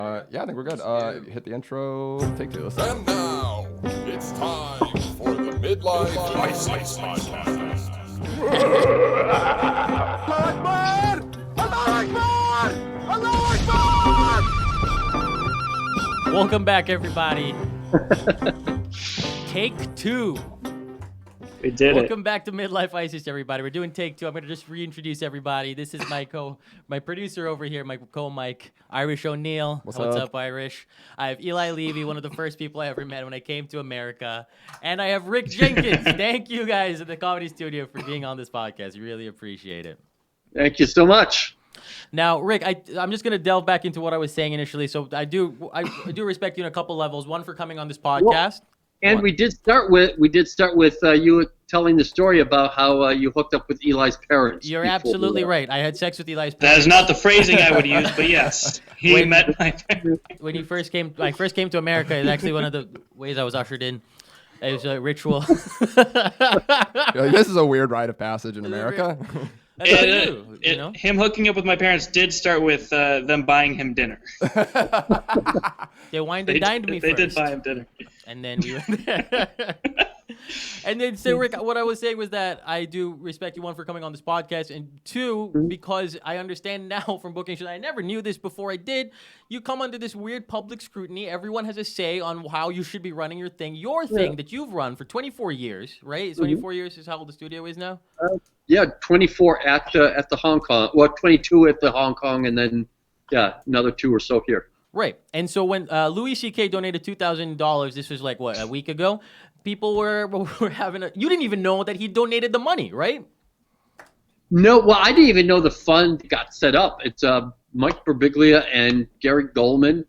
Yeah, I think we're good. Hit the intro. Take two. And now, it's time for the Midlife Isis Podcast. Welcome back, everybody. Take two. We did Welcome back to Midlife Isis, everybody. We're doing take two. I'm going to just reintroduce everybody. This is my producer over here, my co-Mike, Irish O'Neill. What's up? up, Irish? I have Eli Levy, one of the first people I ever met when I came to America. And I have Rick Jenkins. Thank you guys at the Comedy Studio for being on this podcast. Really appreciate it. Thank you so much. Now, Rick, I'm just going to delve back into what I was saying initially. So I do respect you on a couple levels. One, for coming on this podcast. And we did start with you telling the story about how you hooked up with Eli's parents. You're absolutely right. I had sex with Eli's parents. That is not the phrasing I would use, but yes, he met my parents. When I first came to America, it's actually one of the ways I was ushered in. It was a ritual. This is a weird rite of passage in America. Him hooking up with my parents did start with them buying him dinner. They wined and dined me They first. did buy him dinner. And then we went there. And then, so Rick, what I was saying was that I do respect you, one, for coming on this podcast, and two, because I understand now from booking shows, I never knew this before I did, you come under this weird public scrutiny. Everyone has a say on how you should be running your thing. Your thing that you've run for 24 years, right? 24 years is how old the studio is now? Yeah, 24 at the Hong Kong. Well, 22 at the Hong Kong, and then, another 2 or so here. Right. And so when Louie CK donated $2,000, this was like, a week ago, people were having you didn't even know that he donated the money, right? No, well, I didn't even know the fund got set up. It's Mike Birbiglia and Gary Goldman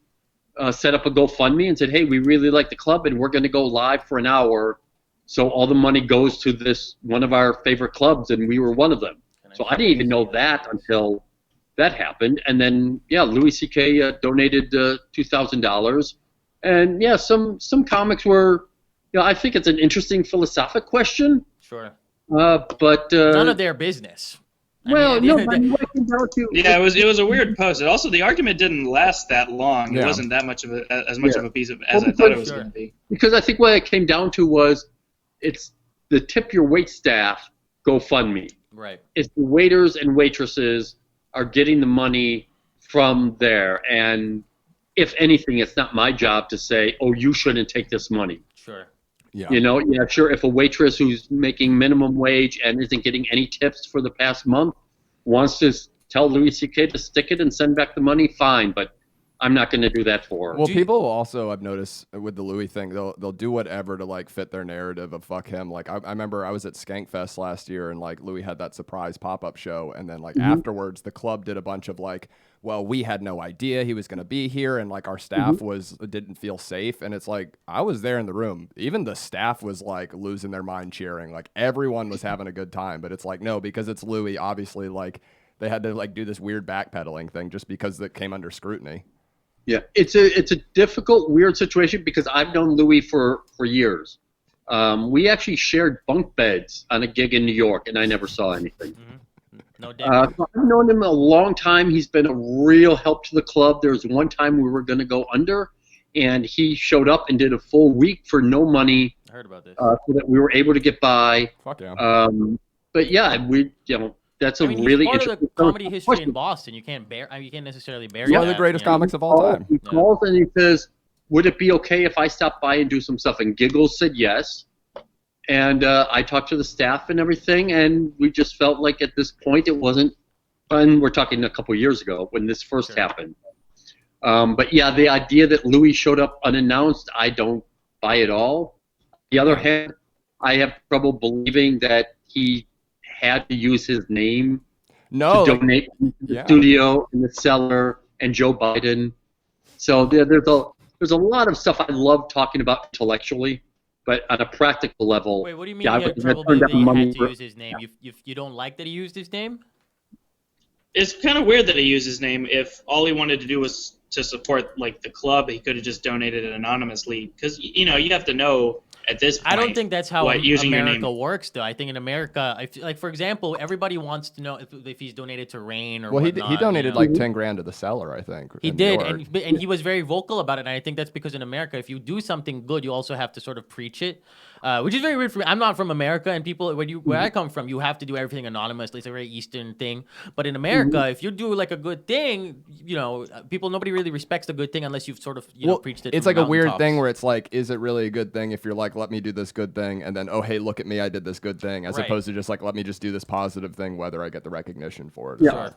set up a GoFundMe and said, hey, we really like the club, and we're going to go live for an hour. So all the money goes to this, one of our favorite clubs, and we were one of them. So I didn't even know that until that happened. And then, Louie C.K. donated $2,000. And, some comics were, I think it's an interesting philosophic question. Sure. But none of their business. It was a weird post. And also, the argument didn't last that long. Yeah. It wasn't that much of as much of a piece of as I thought it was going to be. Because I think what it came down to was it's the tip your wait staff GoFundMe. Right. It's the waiters and waitresses are getting the money from there. And if anything, it's not my job to say, oh, you shouldn't take this money. Sure. Yeah. Sure. If a waitress who's making minimum wage and isn't getting any tips for the past month wants to tell Louie C.K. to stick it and send back the money, fine. But I'm not going to do that for her. Well, people also, I've noticed with the Louie thing, they'll do whatever to like fit their narrative of fuck him. Like I remember I was at Skankfest last year, and like Louie had that surprise pop-up show, and then like afterwards the club did a bunch of like, well, we had no idea he was going to be here, and like our staff didn't feel safe, and it's like I was there in the room. Even the staff was like losing their mind cheering. Like everyone was having a good time, but it's like no, because it's Louie, obviously like they had to like do this weird backpedaling thing just because it came under scrutiny. Yeah, it's a difficult, weird situation because I've known Louie for years. We actually shared bunk beds on a gig in New York, and I never saw anything. No doubt. So I've known him a long time. He's been a real help to the club. There was one time we were going to go under, and he showed up and did a full week for no money. I heard about this. So that we were able to get by. Fuck yeah. But that's a really part interesting of the comedy history in Boston. You can't necessarily bear. He's one of the greatest comics of all time. He calls and he says, would it be okay if I stopped by and do some stuff? And Giggles said yes. And I talked to the staff and everything, and we just felt like at this point it wasn't, and we're talking a couple years ago when this first happened. But the idea that Louie showed up unannounced, I don't buy it all. On the other hand, I have trouble believing that he had to use his name to donate to the studio and the cellar and Joe Biden. So there's a lot of stuff I love talking about intellectually, but on a practical level. Wait, what do you mean you had trouble believing that he had to use his name? You don't like that he used his name? It's kind of weird that he used his name. If all he wanted to do was to support like the club, he could have just donated it anonymously. Because you have to know at this point. I don't think that's how using America works, though. I think in America, I feel like, for example, everybody wants to know if he's donated to Rain or whatnot. He donated like 10 grand to the Cellar, I think. He did, and he was very vocal about it. And I think that's because in America, if you do something good, you also have to sort of preach it, which is very weird for me. I'm not from America, and people where I come from, you have to do everything anonymously. It's a very Eastern thing. But in America, if you do like a good thing, nobody really respects the good thing unless you've sort of preached it. It's like a weird thing where it's like, is it really a good thing if you're like, let me do this good thing, and then, oh hey, look at me, I did this good thing, as opposed to just like, let me just do this positive thing, whether I get the recognition for it. Yeah,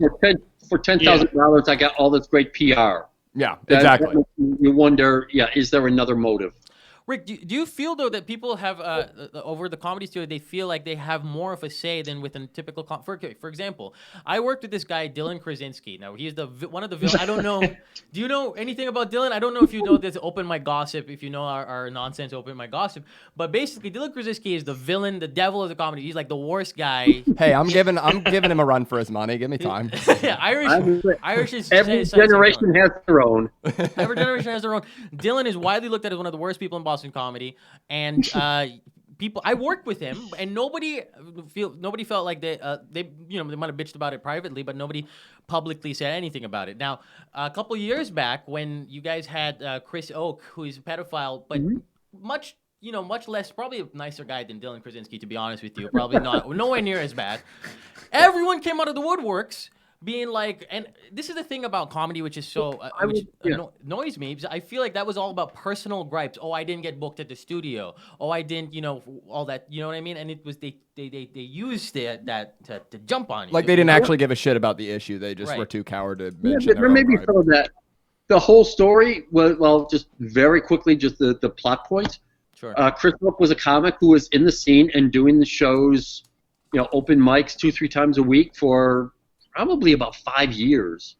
for $10,000, I got all this great PR. Yeah, exactly. You wonder, is there another motive? Rick, do you feel, though, that people have, over the Comedy Studio, they feel like they have more of a say than with a typical... For example, I worked with this guy, Dylan Krasinski. Now, he's one of the villains. I don't know... Do you know anything about Dylan? I don't know if you know this Open My Gossip, if you know our nonsense Open My Gossip. But basically, Dylan Krasinski is the villain, the devil of the comedy. He's like the worst guy. Hey, I'm giving him a run for his money. Give me time. Yeah, Irish is... Every generation has their own. Every generation has their own. Dylan is widely looked at as one of the worst people in Boston comedy, and people I worked with him, and nobody felt like they might have bitched about it privately, but nobody publicly said anything about it. Now, a couple years back, when you guys had Chris Oak, who is a pedophile, but much less, probably a nicer guy than Dylan Krasinski, to be honest with you, probably nowhere near as bad. Everyone came out of the woodworks being like, and this is the thing about comedy, which is so annoys me, because I feel like that was all about personal gripes. Oh, I didn't get booked at the studio. Oh, I didn't, all that. You know what I mean? And it was they used that to jump on you. Like they didn't actually give a shit about the issue. They just were too coward to mention there may be some of that. The whole story was, well, just very quickly, just the plot points. Sure. Chris Book was a comic who was in the scene and doing the shows, open mics 2-3 times a week for probably about 5 years.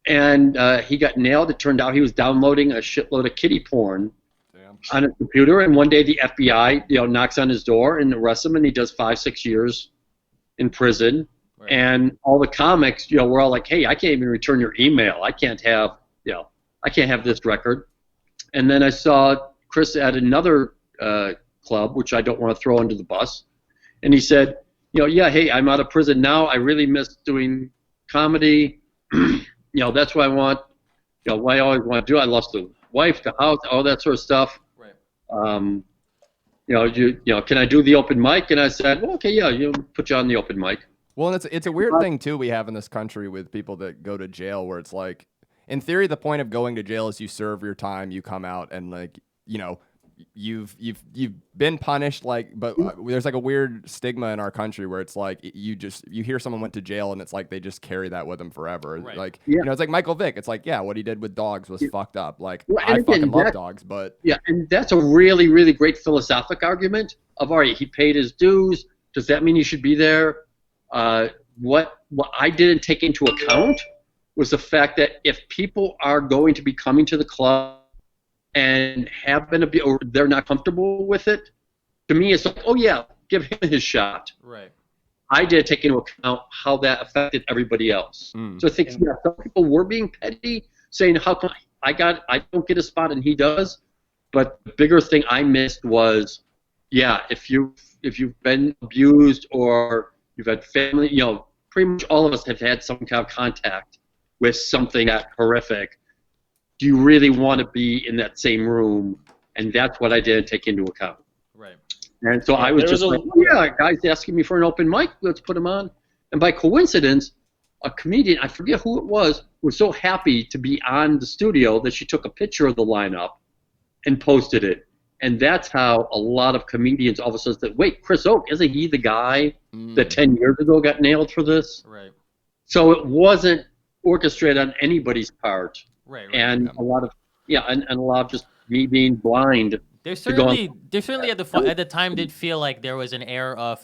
And he got nailed. It turned out he was downloading a shitload of kiddie porn on his computer. And one day the FBI, knocks on his door and arrests him, and he does 5-6 years in prison. Right. And all the comics, we're all like, hey, I can't even return your email. I can't have this record. And then I saw Chris at another club, which I don't want to throw under the bus. And he said, hey, I'm out of prison now. I really miss doing comedy. That's what I want. What I always want to do. I lost the wife, the house, all that sort of stuff. Right. Can I do the open mic? And I said, well, okay, put you on the open mic. Well, and it's a weird thing too we have in this country with people that go to jail, where it's like, in theory, the point of going to jail is you serve your time, you come out, and like, you've been punished, but there's like a weird stigma in our country where it's like you hear someone went to jail and it's like they just carry that with them forever. Right. Like it's like Michael Vick. It's like, what he did with dogs was fucked up. Like I fucking love dogs, but and that's a really, really great philosophic argument of, all right, he paid his dues. Does that mean he should be there? What I didn't take into account was the fact that if people are going to be coming to the club and have been abused, or they're not comfortable with it, to me it's like, oh yeah, give him his shot. Right. I did take into account how that affected everybody else. So I think some people were being petty, saying, how come I don't get a spot and he does? But the bigger thing I missed was, if you've been abused or you've had family, pretty much all of us have had some kind of contact with something that horrific. Do you really want to be in that same room? And that's what I didn't take into account. Right. And so I was just like, guy's asking me for an open mic, let's put him on. And by coincidence, a comedian, I forget who it was so happy to be on the studio that she took a picture of the lineup and posted it. And that's how a lot of comedians all of a sudden said, wait, Chris Oak, isn't he the guy that 10 years ago got nailed for this? Right. So it wasn't orchestrated on anybody's part. Right. And a lot of and a lot of just me being blind. There certainly at the time did feel like there was an air of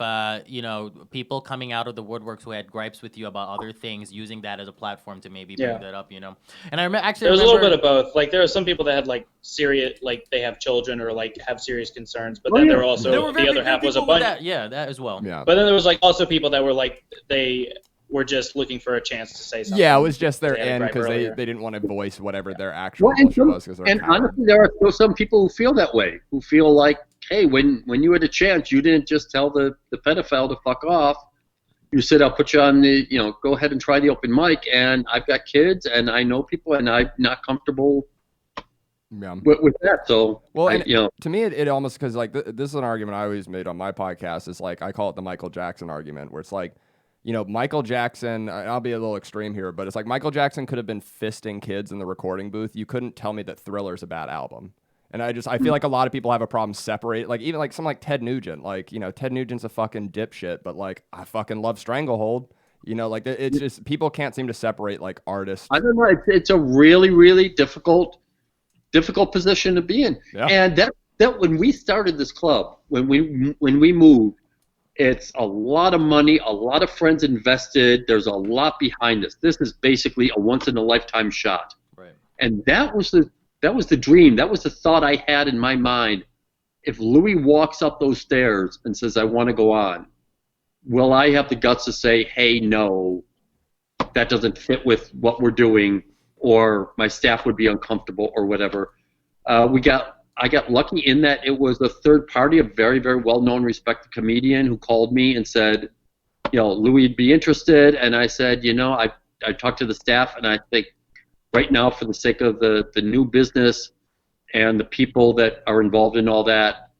people coming out of the woodworks who had gripes with you about other things, using that as a platform to maybe bring that up, And I remember there was a little bit of both. Like there were some people that had like serious, like they have children or like have serious concerns, but then there were also the other half was a bunch. That as well. Yeah. But then there was like also people that were like they were just looking for a chance to say something. Yeah, it was just their end because they didn't want to voice whatever their actual bullshit was. And honestly, there are still some people who feel that way, who feel like, hey, when you had a chance, you didn't just tell the pedophile to fuck off. You said, I'll put you on the, go ahead and try the open mic, and I've got kids, and I know people, and I'm not comfortable with that. So, to me, it almost, because like this is an argument I always made on my podcast. Is like I call it the Michael Jackson argument, where it's like, Michael Jackson. I'll be a little extreme here, but it's like Michael Jackson could have been fisting kids in the recording booth. You couldn't tell me that Thriller's a bad album. And I feel like a lot of people have a problem separate, like even like someone like Ted Nugent, like, Ted Nugent's a fucking dipshit, but like I fucking love Stranglehold, like it's just, people can't seem to separate like artists. I don't know. It's a really, really difficult position to be in. Yeah. And that when we started this club, when we moved, it's a lot of money, a lot of friends invested. There's a lot behind us. This is basically a once in a lifetime shot. Right. And that was the dream. That was the thought I had in my mind. If Louie walks up those stairs and says, I want to go on, will I have the guts to say, hey, no, that doesn't fit with what we're doing, or my staff would be uncomfortable or whatever? I got lucky in that it was a third party, a very, very well-known, respected comedian who called me and said, Louie would be interested. And I said, I talked to the staff, and I think, right now, for the sake of the new business and the people that are involved in all that,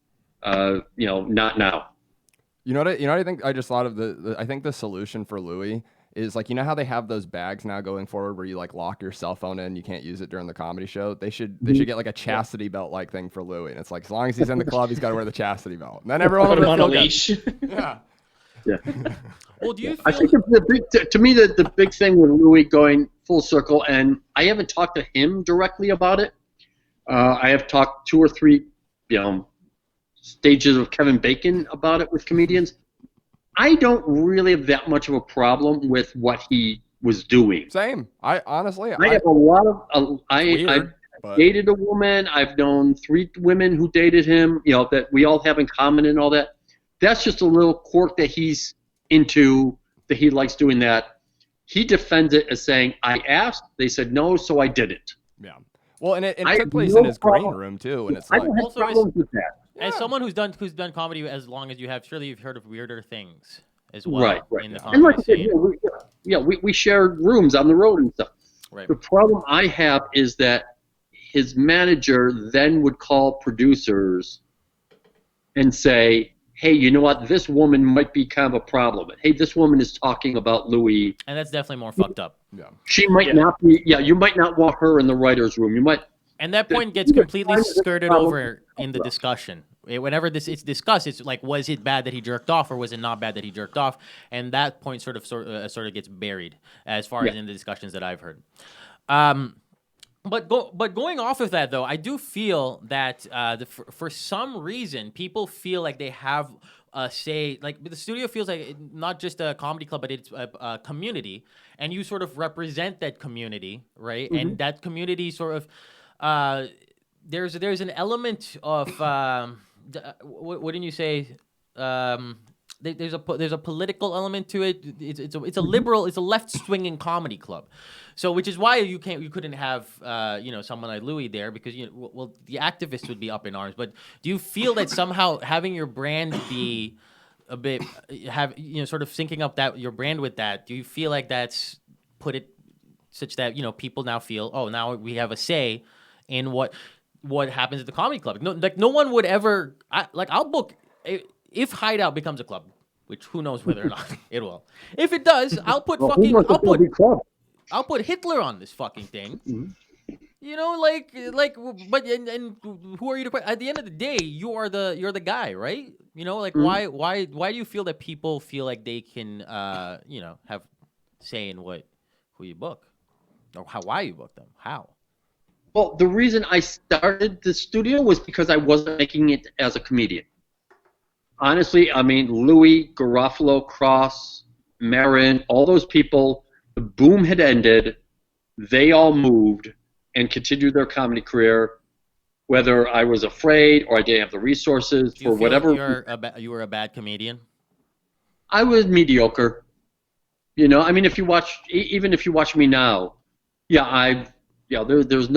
not now. You know what I think? I just thought of I think the solution for Louie is like, how they have those bags now going forward where you like lock your cell phone in, you can't use it during the comedy show. They should get like a chastity belt like thing for Louie, and it's like as long as he's in the club, he's got to wear the chastity belt. And then everyone will on a leash. Yeah. Yeah. Well, do you feel... I think to me the big thing with Louie going full circle, and I haven't talked to him directly about it. I have talked 2 or 3, stages of Kevin Bacon about it with comedians. I don't really have that much of a problem with what he was doing. Same. I honestly, I have a lot of. I've dated a woman. I've known 3 women who dated him. That we all have in common and all that. That's just a little quirk that he's into, that he likes doing that. He defends it as saying, I asked, they said no, so I did it. Yeah. Well, and it took place in his green room, too. And it's I like, don't have problems with that. As someone who's done comedy as long as you have, surely you've heard of Weirder Things as well. Right. In the comedy and like scene. I said, we shared rooms on the road and stuff. Right. The problem I have is that his manager then would call producers and say, hey, you know what? This woman might be kind of a problem. Hey, this woman is talking about Louie. And that's definitely more fucked up. Yeah. She might not be. Yeah, you might not want her in the writer's room. You might. And that point gets completely skirted over in the discussion. Whenever it's discussed, it's like, was it bad that he jerked off, or was it not bad that he jerked off? And that point sort of gets buried as far as in the discussions that I've heard. But going off of that, though, I do feel that for some reason, people feel like they have a say. Like the studio feels like not just a comedy club, but it's a community, and you sort of represent that community, right? Mm-hmm. And that community sort of there's an element of what didn't you say? There's a political element to it. It's a liberal, it's a left swinging comedy club, so which is why you couldn't have someone like Louie there, because the activists would be up in arms. But do you feel that somehow having your brand be a bit sort of syncing up that your brand with that? Do you feel like that's put it such that people now feel, oh, now we have a say in what happens at the comedy club? No one would ever. I'll book. If Hideout becomes a club, which who knows whether or not it will. If it does, I'll put I'll put Hitler on this fucking thing. Mm-hmm. But who are you to? At the end of the day, you're the guy, right? Mm-hmm. Why do you feel that people feel like they can have say in who you book, or why you book them? How? Well, the reason I started the studio was because I wasn't making it as a comedian. Honestly, I mean, Louie, Garofalo, Cross, Marin, all those people, the boom had ended. They all moved and continued their comedy career, whether I was afraid or I didn't have the resources for whatever. You were a bad comedian? I was mediocre. I mean, even if you watch me now, there's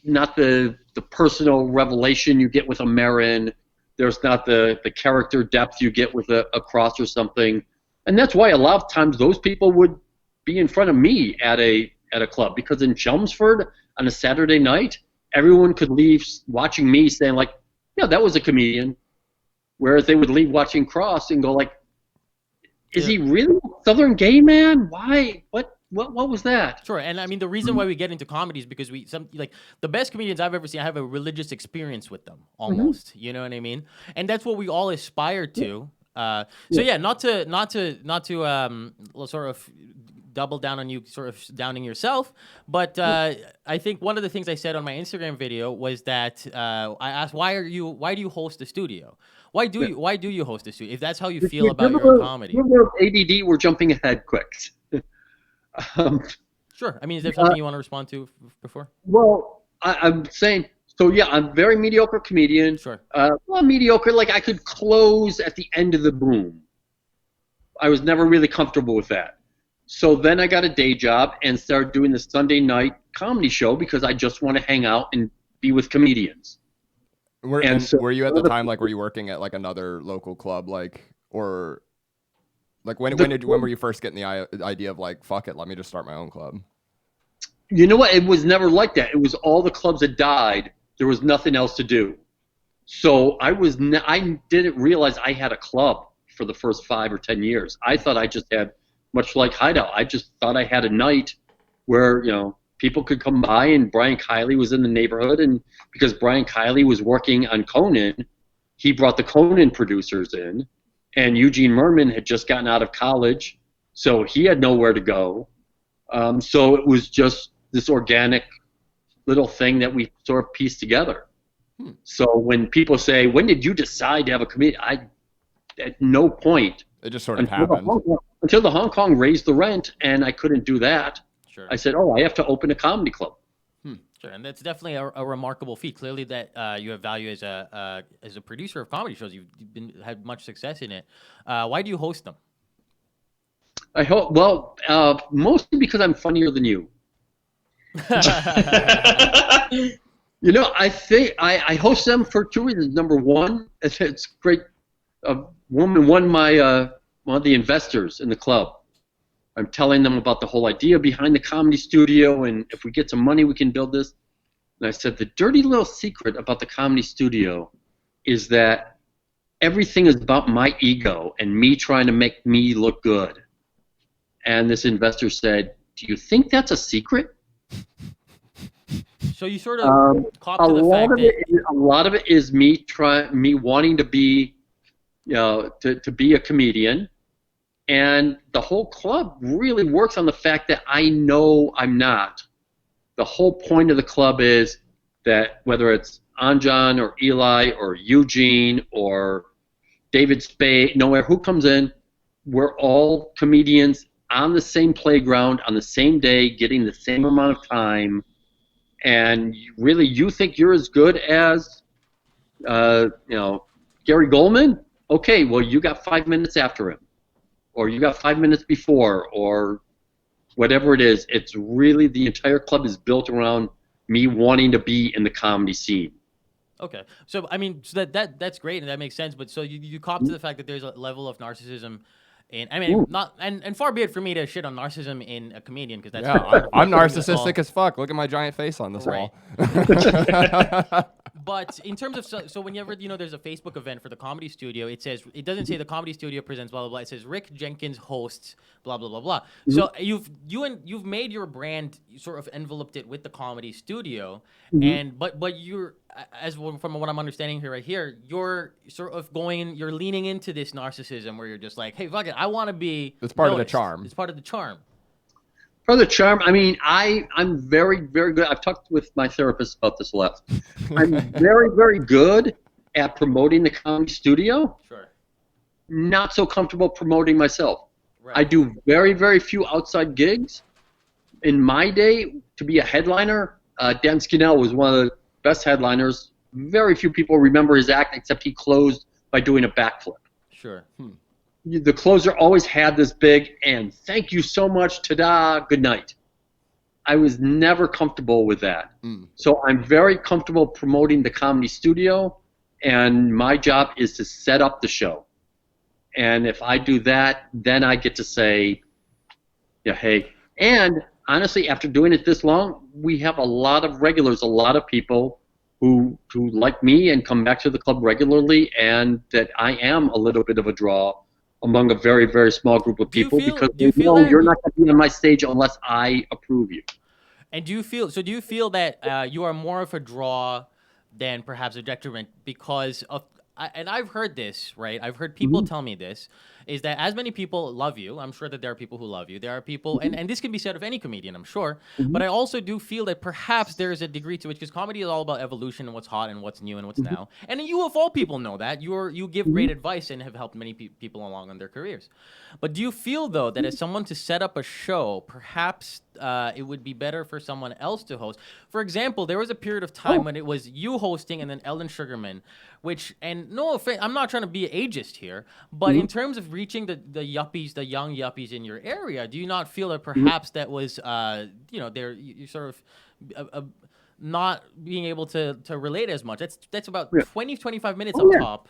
not the personal revelation you get with a Marin There's not the character depth you get with a cross or something. And that's why a lot of times those people would be in front of me at a club, because in Chelmsford on a Saturday night, everyone could leave watching me saying like, yeah, that was a comedian. Whereas they would leave watching Cross and go like, is he really a Southern gay man? Why? What was that? Sure, and I mean the reason why we get into comedy is because like the best comedians I've ever seen, I have a religious experience with them almost. You know what I mean? And that's what we all aspire to. So yeah, not to sort of double down on you, sort of downing yourself, but I think one of the things I said on my Instagram video was that I asked why do you host a studio? Why do you host a studio if that's how you feel about your own comedy? ADD, we're jumping ahead quick. Sure. I mean, is there something you want to respond to before? Well, I'm saying, so yeah, I'm a very mediocre comedian. Sure. Well, mediocre, like I could close at the end of the boom. I was never really comfortable with that. So then I got a day job and started doing the Sunday night comedy show because I just want to hang out and be with comedians. Were you at the time, like, were you working at like another local club, like, or like when were you first getting the idea of like, fuck it, let me just start my own club? You know what? It was never like that. It was all the clubs that died. There was nothing else to do. So I didn't realize I had a club for the first 5 or 10 years. I thought I just had, much like Hideout, I just thought I had a night where, you know, people could come by, and Brian Kiley was in the neighborhood, and because Brian Kiley was working on Conan, he brought the Conan producers in, and Eugene Merman had just gotten out of college, so he had nowhere to go. So it was just this organic little thing that we sort of pieced together. So when people say, when did you decide to have a comedian? At no point. It just sort of happened. Until the Hong Kong raised the rent, and I couldn't do that. Sure. I said, I have to open a comedy club. Sure, and that's definitely a remarkable feat. Clearly, that you have value as a producer of comedy shows. You've had much success in it. Why do you host them? I hope. Well, mostly because I'm funnier than you. You know, I think I host them for 2 reasons. Number one, it's great. A woman won my one of the investors in the club. I'm telling them about the whole idea behind the comedy studio, and if we get some money, we can build this. And I said, the dirty little secret about the comedy studio is that everything is about my ego and me trying to make me look good. And this investor said, do you think that's a secret? So you sort of cop to the fact that a lot of it is me wanting to be, you know, to be a comedian. And the whole club really works on the fact that I know I'm not. The whole point of the club is that whether it's Anjan or Eli or Eugene or David Spade, no matter who comes in, we're all comedians on the same playground on the same day, getting the same amount of time. And really, you think you're as good as, you know, Gary Goldman? Okay, well, you got 5 minutes after him. Or you got 5 minutes before, or whatever it is. It's really, the entire club is built around me wanting to be in the comedy scene. Okay, so I mean, so that's great and that makes sense. But so you cop to the fact that there's a level of narcissism, and I mean, not and far be it for me to shit on narcissism in a comedian, because that's I'm narcissistic as fuck. Look at my giant face on this wall. But in terms of so whenever, you know, there's a Facebook event for the comedy studio, it doesn't say the comedy studio presents blah blah blah. It says Rick Jenkins hosts blah blah blah blah. So you've made your brand, sort of enveloped it with the comedy studio, and but you're, as from what I'm understanding here right here, you're sort of you're leaning into this narcissism where you're just like, hey, fuck it, I want to be. It's part of the charm. It's part of the charm. For the charm, I mean, I'm very, very good. I've talked with my therapist about this a lot. I'm very, very good at promoting the comedy studio. Sure. Not so comfortable promoting myself. Right. I do very, very few outside gigs. In my day, to be a headliner, Dan Scannell was one of the best headliners. Very few people remember his act, except he closed by doing a backflip. Sure. The closer always had this big, and thank you so much, ta-da, good night. I was never comfortable with that. So I'm very comfortable promoting the comedy studio, and my job is to set up the show. And if I do that, then I get to say, yeah, hey. And honestly, after doing it this long, we have a lot of regulars, a lot of people who like me and come back to the club regularly, and that I am a little bit of a draw among a very, very small group of people, because you're not going to be on my stage unless I approve you. And do you feel that you are more of a draw than perhaps a detriment because of, and I've heard this, right? I've heard people tell me this, is that as many people love you, I'm sure that there are people who love you. There are people, and this can be said of any comedian, I'm sure, but I also do feel that perhaps there is a degree to which, because comedy is all about evolution and what's hot and what's new and what's now. And you of all people know that. You give great advice and have helped many people along in their careers. But do you feel, though, that as someone to set up a show, perhaps it would be better for someone else to host? For example, there was a period of time when it was you hosting and then Ellen Sugarman, which, and no offense, I'm not trying to be ageist here, but in terms of reaching the yuppies, the young yuppies in your area, do you not feel that perhaps that was, you sort of not being able to relate as much? That's about 20-25 minutes up top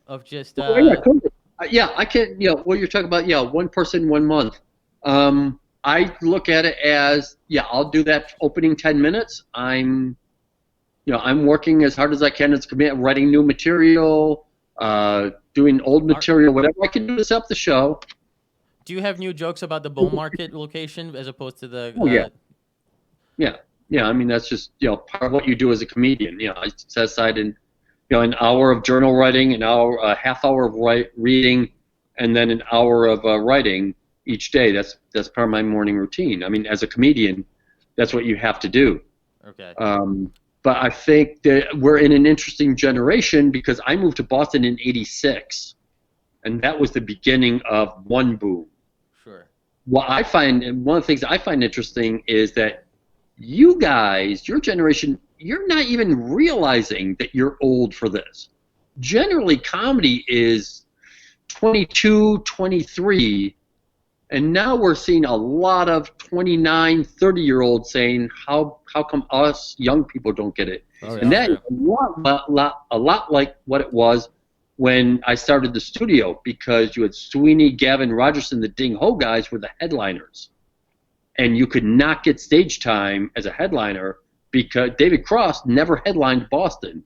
of just... Yeah, I can, what you're talking about, one person, 1 month. I look at it as, I'll do that opening 10 minutes. I'm working as hard as I can as a comedian, writing new material, doing old material, whatever I can do to set up the show. Do you have new jokes about the Bull Market location as opposed to the... Yeah, I mean, that's just, part of what you do as a comedian. I set aside an hour of journal writing, a half hour of reading, and then an hour of writing each day. That's part of my morning routine. I mean, as a comedian, that's what you have to do. Okay. But I think that we're in an interesting generation because I moved to Boston in '86, and that was the beginning of one boom. Sure. What I find, and one of the things I find interesting is that you guys, your generation, you're not even realizing that you're old for this. Generally, comedy is 22, 23, and now we're seeing a lot of 29, 30-year-olds saying, how come us young people don't get it? And that is a lot like what it was when I started the studio, because you had Sweeney, Gavin, Rogerson, the Ding Ho guys were the headliners. And you could not get stage time as a headliner because David Cross never headlined Boston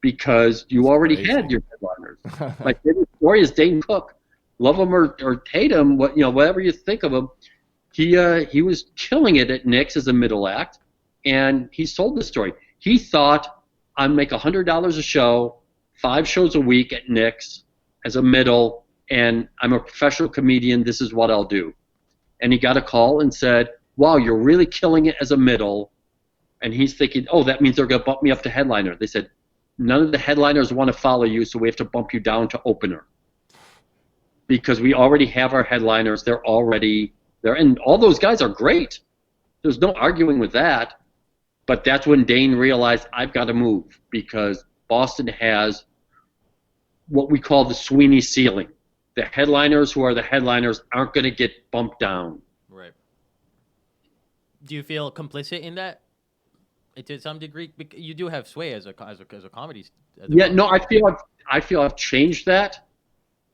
because you already had your headliners. Like David Gloria's Dane Cook. Love him or hate him, whatever you think of him, he was killing it at Nick's as a middle act, and he sold the story. He thought, I'd make $100 a show, 5 shows a week at Nick's as a middle, and I'm a professional comedian, this is what I'll do. And he got a call and said, wow, you're really killing it as a middle. And he's thinking, oh, that means they're going to bump me up to headliner. They said, none of the headliners want to follow you, so we have to bump you down to opener. Because we already have our headliners. They're already there. And all those guys are great. There's no arguing with that. But that's when Dane realized, I've got to move, because Boston has what we call the Sweeney ceiling. The headliners who are the headliners aren't going to get bumped down. Right. Do you feel complicit in that? To some degree, you do have sway as a comedy. No, I feel I've changed that.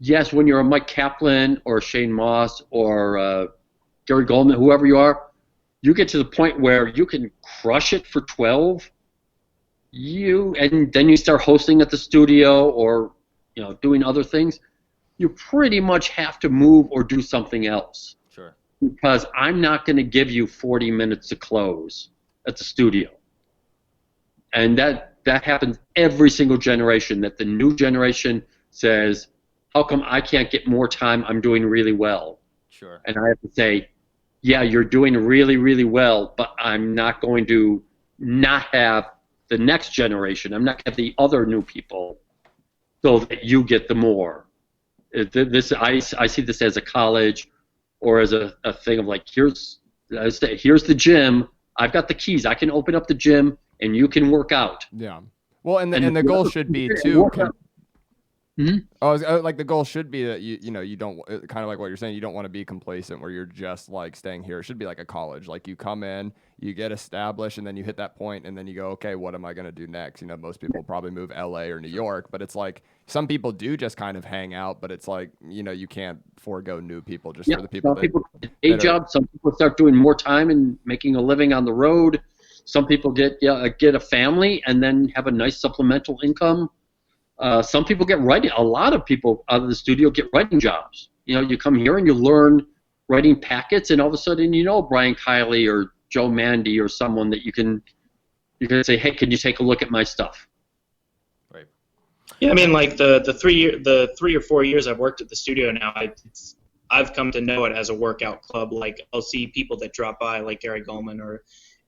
Yes, when you're a Mike Kaplan or Shane Moss or Gary Goldman, whoever you are, you get to the point where you can crush it for 12. And then you start hosting at the studio or doing other things. You pretty much have to move or do something else. Sure. Because I'm not going to give you 40 minutes to close at the studio. And that happens every single generation, that the new generation says, how come I can't get more time? I'm doing really well. Sure. And I have to say, yeah, you're doing really, really well, but I'm not going to not have the next generation. I'm not going to have the other new people so that you get the more. I see this as a college or as a thing of like, here's the gym. I've got the keys. I can open up the gym and you can work out. Yeah. Well, and the goal should be too. Like the goal should be that you don't, kind of like what you're saying, you don't want to be complacent where you're just like staying here. It should be like a college. Like you come in, you get established, and then you hit that point, and then you go, okay, what am I going to do next? Most people probably move LA or New York, but it's like some people do just kind of hang out, but it's like, you can't forego new people just for the people. Some people get a job. Some people start doing more time and making a living on the road. Some people get a family and then have a nice supplemental income. Some people get writing. A lot of people out of the studio get writing jobs. You come here and you learn writing packets, and all of a sudden Brian Kiley or Joe Mandy or someone that you can say, hey, can you take a look at my stuff? Right. Yeah, I mean, like the 3 or 4 years I've worked at the studio now, I've come to know it as a workout club. Like I'll see people that drop by, like Gary Goldman or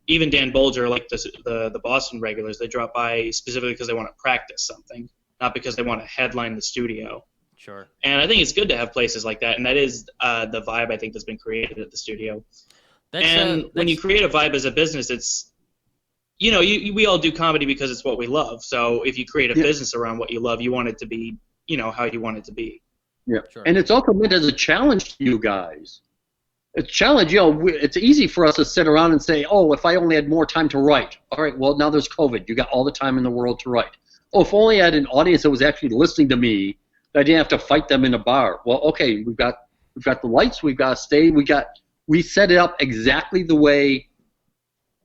even Dan Bolger, like the Boston regulars. They drop by specifically because they want to practice something, not because they want to headline the studio. Sure. And I think it's good to have places like that, and that is the vibe I think that's been created at the studio. When you create a vibe as a business, it's we all do comedy because it's what we love. So if you create a business around what you love, you want it to be how you want it to be. Yeah, sure. And it's also meant as a challenge to you guys. It's a challenge. It's easy for us to sit around and say, oh, if I only had more time to write. All right, well, now there's COVID. You got all the time in the world to write. Oh, if only I had an audience that was actually listening to me, that I didn't have to fight them in a bar. Well, okay, we've got the lights, we've got a stage, we set it up exactly the way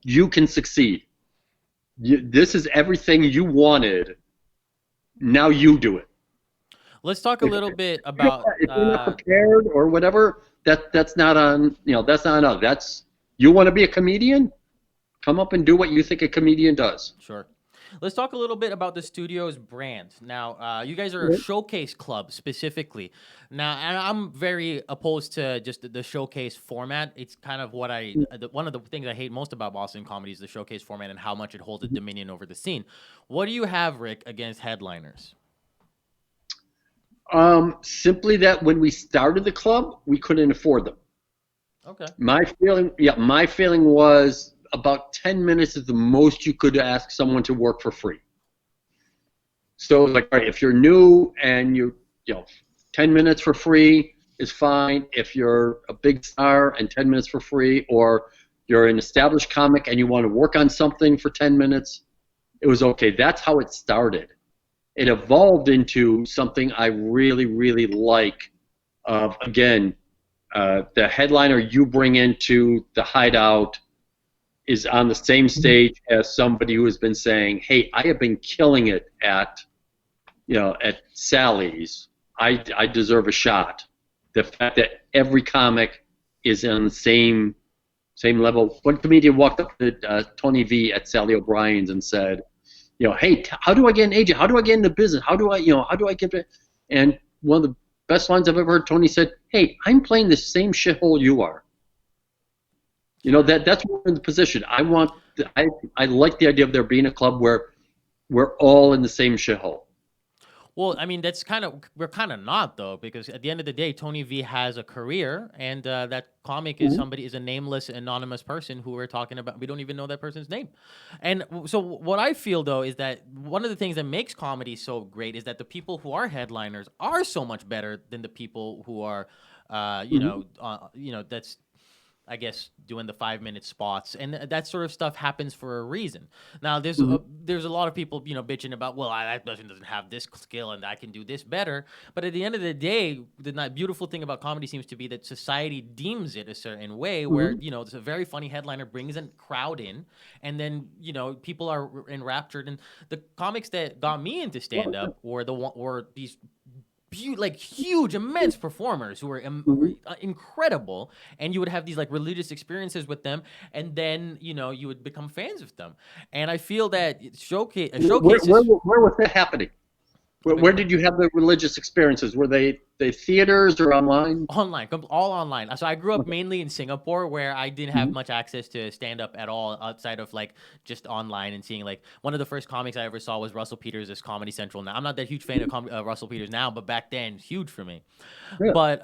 you can succeed. This is everything you wanted. Now you do it. Let's talk a little bit about. If you're not prepared or whatever, that's not on. That's not on us. That's, you want to be a comedian? Come up and do what you think a comedian does. Sure. Let's talk a little bit about the studio's brand. Now, you guys are a showcase club specifically. Now, and I'm very opposed to just the showcase format. It's kind of what one of the things I hate most about Boston comedy is the showcase format and how much it holds a dominion over the scene. What do you have, Rick, against headliners? Simply that when we started the club, we couldn't afford them. Okay. My feeling was about 10 minutes is the most you could ask someone to work for free. So like, all right, if you're new and 10 minutes for free is fine. If you're a big star and 10 minutes for free, or you're an established comic and you want to work on something for 10 minutes, it was okay. That's how it started. It evolved into something I really, really like. Again, the headliner you bring into the Hideout is on the same stage as somebody who has been saying, hey, I have been killing it at Sally's. I deserve a shot. The fact that every comic is on the same level. One comedian walked up to Tony V at Sally O'Brien's and said, hey, how do I get an agent? How do I get into business? How do I get it? And one of the best lines I've ever heard, Tony said, hey, I'm playing the same shithole you are. That's what we're in the position. I like the idea of there being a club where we're all in the same shithole. Well, I mean, we're kind of not, though, because at the end of the day, Tony V has a career, and that comic is a nameless, anonymous person who we're talking about. We don't even know that person's name. And so what I feel, though, is that one of the things that makes comedy so great is that the people who are headliners are so much better than the people who are, that's, I guess, doing the 5-minute spots, and that sort of stuff happens for a reason. Now, there's a lot of people, bitching about, well, that person doesn't have this skill and I can do this better. But at the end of the day, the beautiful thing about comedy seems to be that society deems it a certain way, where there's a very funny headliner brings a crowd in, and then people are enraptured. And the comics that got me into stand up were these huge, immense performers who were incredible, and you would have these religious experiences with them, and then you would become fans of them. And I feel that showcase. Where was that happening? Where did you have the religious experiences? Were they the theaters or online? Online, all online. So I grew up mainly in Singapore, where I didn't have much access to stand up at all outside of like just online and seeing like one of the first comics I ever saw was Russell Peters' Comedy Central. Now I'm not that huge fan of Russell Peters now, but back then huge for me. Yeah. But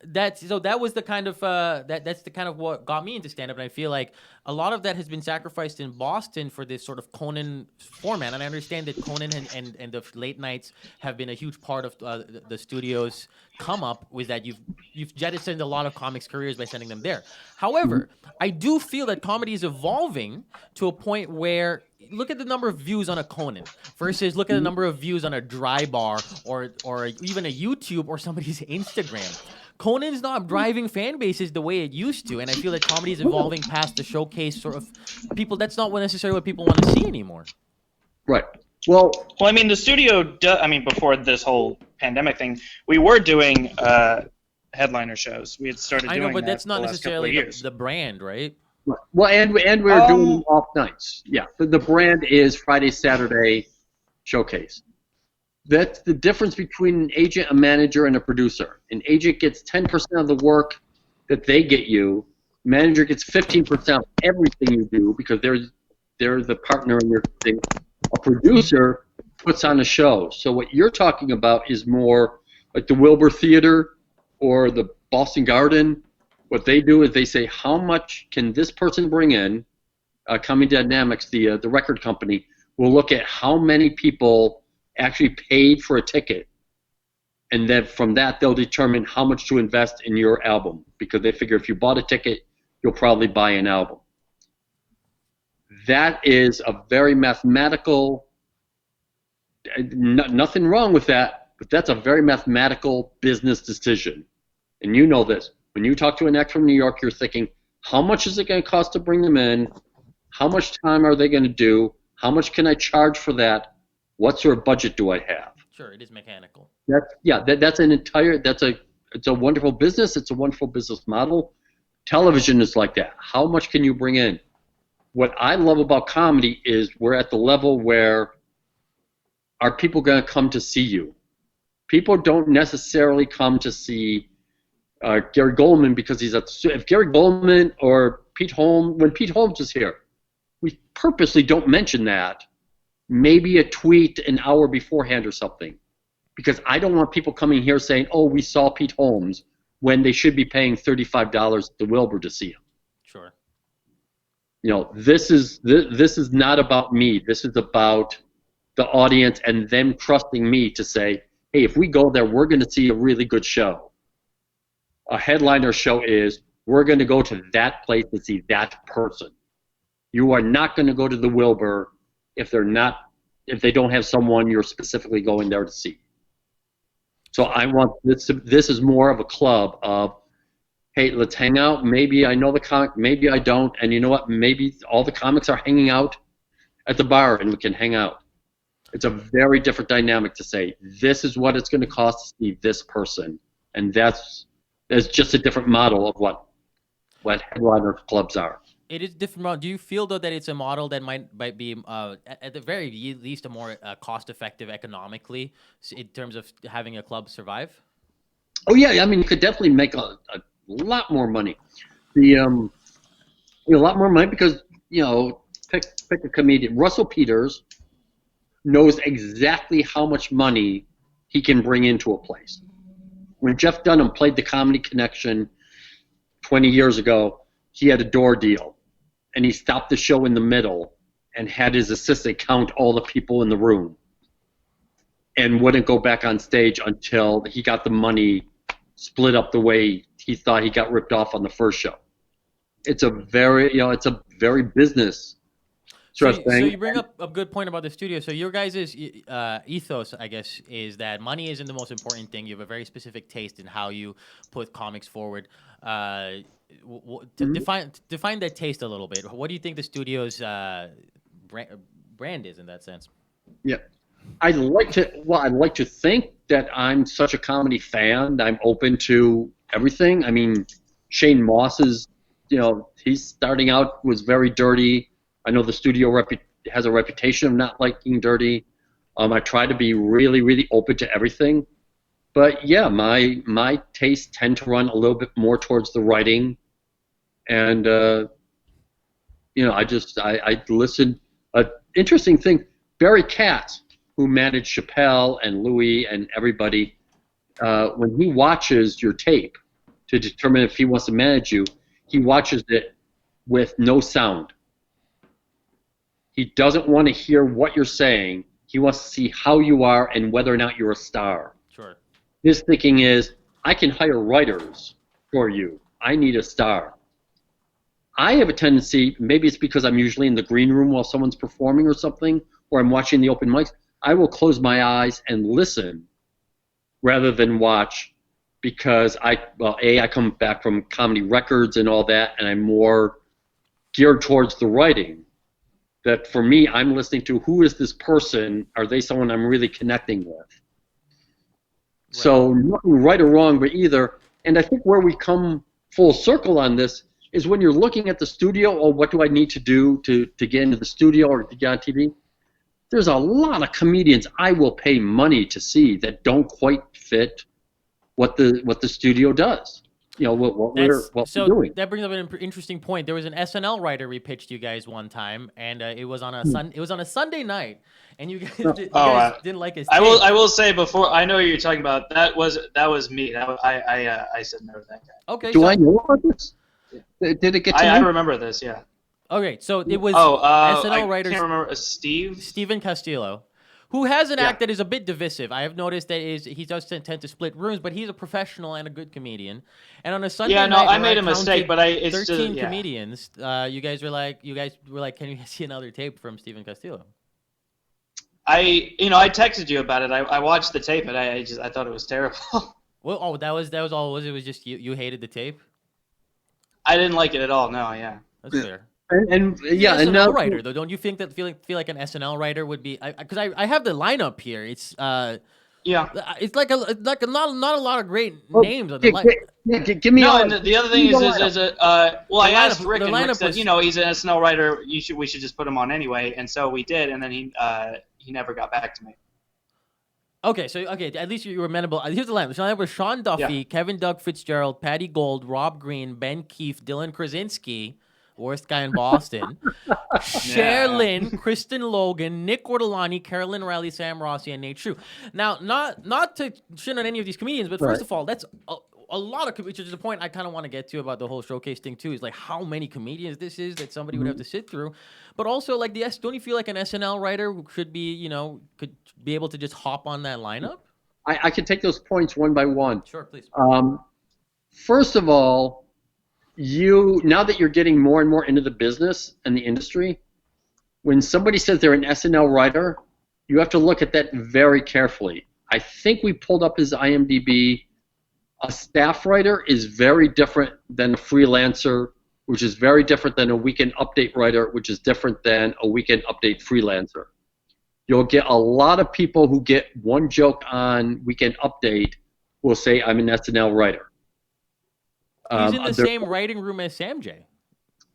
that was the kind of that's the kind of what got me into stand up, and I feel like a lot of that has been sacrificed in Boston for this sort of Conan format. And I understand that Conan and the late nights have been a huge part of the studio's come up, with that you've jettisoned a lot of comics' careers by sending them there. However, I do feel that comedy is evolving to a point where look at the number of views on a Conan versus look at the number of views on a Dry Bar or even a YouTube or somebody's Instagram. Conan's not driving fan bases the way it used to, and I feel that comedy is evolving past the showcase sort of people. That's not necessarily what people want to see anymore. Right. Well, I mean, the studio, before this whole pandemic thing, we were doing headliner shows. We had started doing that. I know, but that's not the last couple of necessarily years. the brand, right? well, and we're doing off nights. Yeah, the brand is Friday, Saturday showcase. That's the difference between an agent, a manager, and a producer. An agent gets 10% of the work that they get you. Manager gets 15% of everything you do because they're the partner in your thing. A producer puts on a show. So what you're talking about is more like the Wilbur Theater or the Boston Garden. What they do is they say, how much can this person bring in? Comedy Dynamics, the record company, will look at how many people actually paid for a ticket. And then from that, they'll determine how much to invest in your album, because they figure if you bought a ticket, you'll probably buy an album. That is a very mathematical, nothing wrong with that, but that's a very mathematical business decision. And you know this. When you talk to an act from New York, you're thinking, how much is it going to cost to bring them in? How much time are they going to do? How much can I charge for that? What sort of budget do I have? Sure, it is mechanical. It's a wonderful business. It's a wonderful business model. Television is like that. How much can you bring in? What I love about comedy is we're at the level where are people going to come to see you? People don't necessarily come to see Gary Goldman because if Gary Goldman or Pete Holmes, when Pete Holmes is here, we purposely don't mention that. Maybe a tweet an hour beforehand or something, because I don't want people coming here saying, oh, we saw Pete Holmes, when they should be paying $35 at the Wilbur to see him. Sure. You know, this is not about me. This is about the audience and them trusting me to say, hey, if we go there, we're going to see a really good show. A headliner show is, we're going to go to that place to see that person. You are not going to go to the Wilbur if they don't have someone you're specifically going there to see. So I want this is more of a club of, hey, let's hang out. Maybe I know the comic, maybe I don't, and you know what? Maybe all the comics are hanging out at the bar and we can hang out. It's a very different dynamic to say, this is what it's going to cost to see this person, and that's just a different model of what headliner clubs are. It is different. Do you feel, though, that it's a model that might be, at the very least, a more cost-effective economically in terms of having a club survive? Oh, yeah. I mean, you could definitely make a lot more money. A lot more money because, pick a comedian. Russell Peters knows exactly how much money he can bring into a place. When Jeff Dunham played the Comedy Connection 20 years ago, he had a door deal. And he stopped the show in the middle and had his assistant count all the people in the room and wouldn't go back on stage until he got the money split up the way he thought he got ripped off on the first show. It's a very, business sort of thing. So you bring up a good point about the studio. So your guys' ethos, I guess, is that money isn't the most important thing. You have a very specific taste in how you put comics forward. Define that taste a little bit. What do you think the studio's brand is in that sense? Yeah, I'd like to think that I'm such a comedy fan. I'm open to everything. I mean, Shane Moss is, he's starting out, was very dirty. I know the studio has a reputation of not liking dirty. I try to be really, really open to everything. But yeah, my tastes tend to run a little bit more towards the writing, and I listen. Interesting thing, Barry Katz, who managed Chappelle and Louie and everybody, when he watches your tape to determine if he wants to manage you, he watches it with no sound. He doesn't want to hear what you're saying. He wants to see how you are and whether or not you're a star. Sure. His thinking is, I can hire writers for you. I need a star. I have a tendency, maybe it's because I'm usually in the green room while someone's performing or something, or I'm watching the open mics, I will close my eyes and listen rather than watch, because I come back from comedy records and all that, and I'm more geared towards the writing. That for me, I'm listening to, who is this person? Are they someone I'm really connecting with? Right. So nothing right or wrong, but either. And I think where we come full circle on this is when you're looking at the studio, or what do I need to do to get into the studio or to get on TV? There's a lot of comedians I will pay money to see that don't quite fit what the studio does. You know, what we're doing. That brings up an interesting point. There was an SNL writer we pitched you guys one time, and it was on a Sunday night, and you guys, didn't like his tape. I will say, before, I know what you're talking about. That was me. I said no to that guy. Okay. Do I know about this? Did it get to me? I remember this. Yeah. Okay, so it was SNL writer. I can't remember. Steven Castillo, who has an act that is a bit divisive. I have noticed that he does tend to split rooms, but he's a professional and a good comedian. And on a Sunday night, I made a mistake, but it's 13 comedians. You guys were like, can you see another tape from Steven Castillo? I texted you about it. I watched the tape, and I thought it was terrible. Well, that was all it was. It was just you hated the tape. I didn't like it at all. No, yeah, that's fair. And SNL writer though, don't you think that feel like an SNL writer would be? Because I have the lineup here. It's it's like not a lot of great names on the lineup. Give me and the other thing is I asked Rick, and Rick said, he's an SNL writer. We should just put him on anyway, and so we did, and then he never got back to me. Okay, at least you were amenable. Here's the lineup. The lineup was Sean Duffy, Kevin Doug Fitzgerald, Patty Gold, Rob Green, Ben Keefe, Dylan Krasinski, worst guy in Boston, Cher Lynn, Kristen Logan, Nick Ortolani, Carolyn Riley, Sam Rossi, and Nate Shue. Now, not to shit on any of these comedians, but first of all, that's a lot of, which is the point I kind of want to get to about the whole showcase thing too, is like how many comedians this is that somebody would have to sit through. But also, like, don't you feel like an SNL writer should be, could be able to just hop on that lineup? I can take those points one by one. Sure, please. First of all, now that you're getting more and more into the business and the industry, when somebody says they're an SNL writer, you have to look at that very carefully. I think we pulled up his IMDb. A staff writer is very different than a freelancer, which is very different than a weekend update writer, which is different than a weekend update freelancer. You'll get a lot of people who get one joke on Weekend Update will say, I'm an SNL writer. He's in the same writing room as Sam J.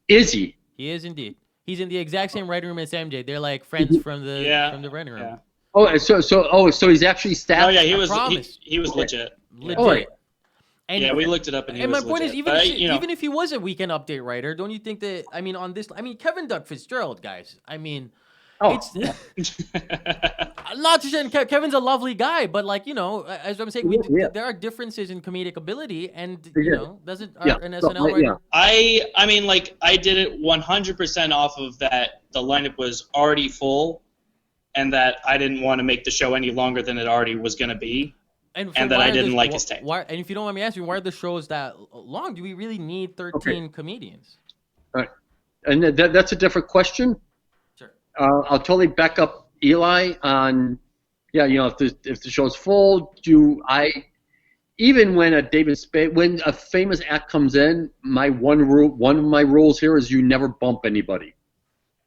Is he? He is indeed. He's in the exact same writing room as Sam J. They're like friends from the writing room. Yeah. Oh, so he's actually staff. Oh yeah, he was legit. Legit. Oh, yeah. And, we looked it up, and my was point legit. is, even if he was a Weekend Update writer, don't you think that? Kevin Doug Fitzgerald, guys. It's not to say Kevin's a lovely guy, but as I'm saying, there are differences in comedic ability, and doesn't an SNL writer? I did it 100% off of that. The lineup was already full, and that I didn't want to make the show any longer than it already was going to be. And that I didn't like his tape. And if you don't mind me asking, why are the shows that long? Do we really need 13 comedians? All right. And that's a different question. Sure. I'll totally back up Eli on, if the show's full, even when when a famous act comes in, one of my rules here is you never bump anybody.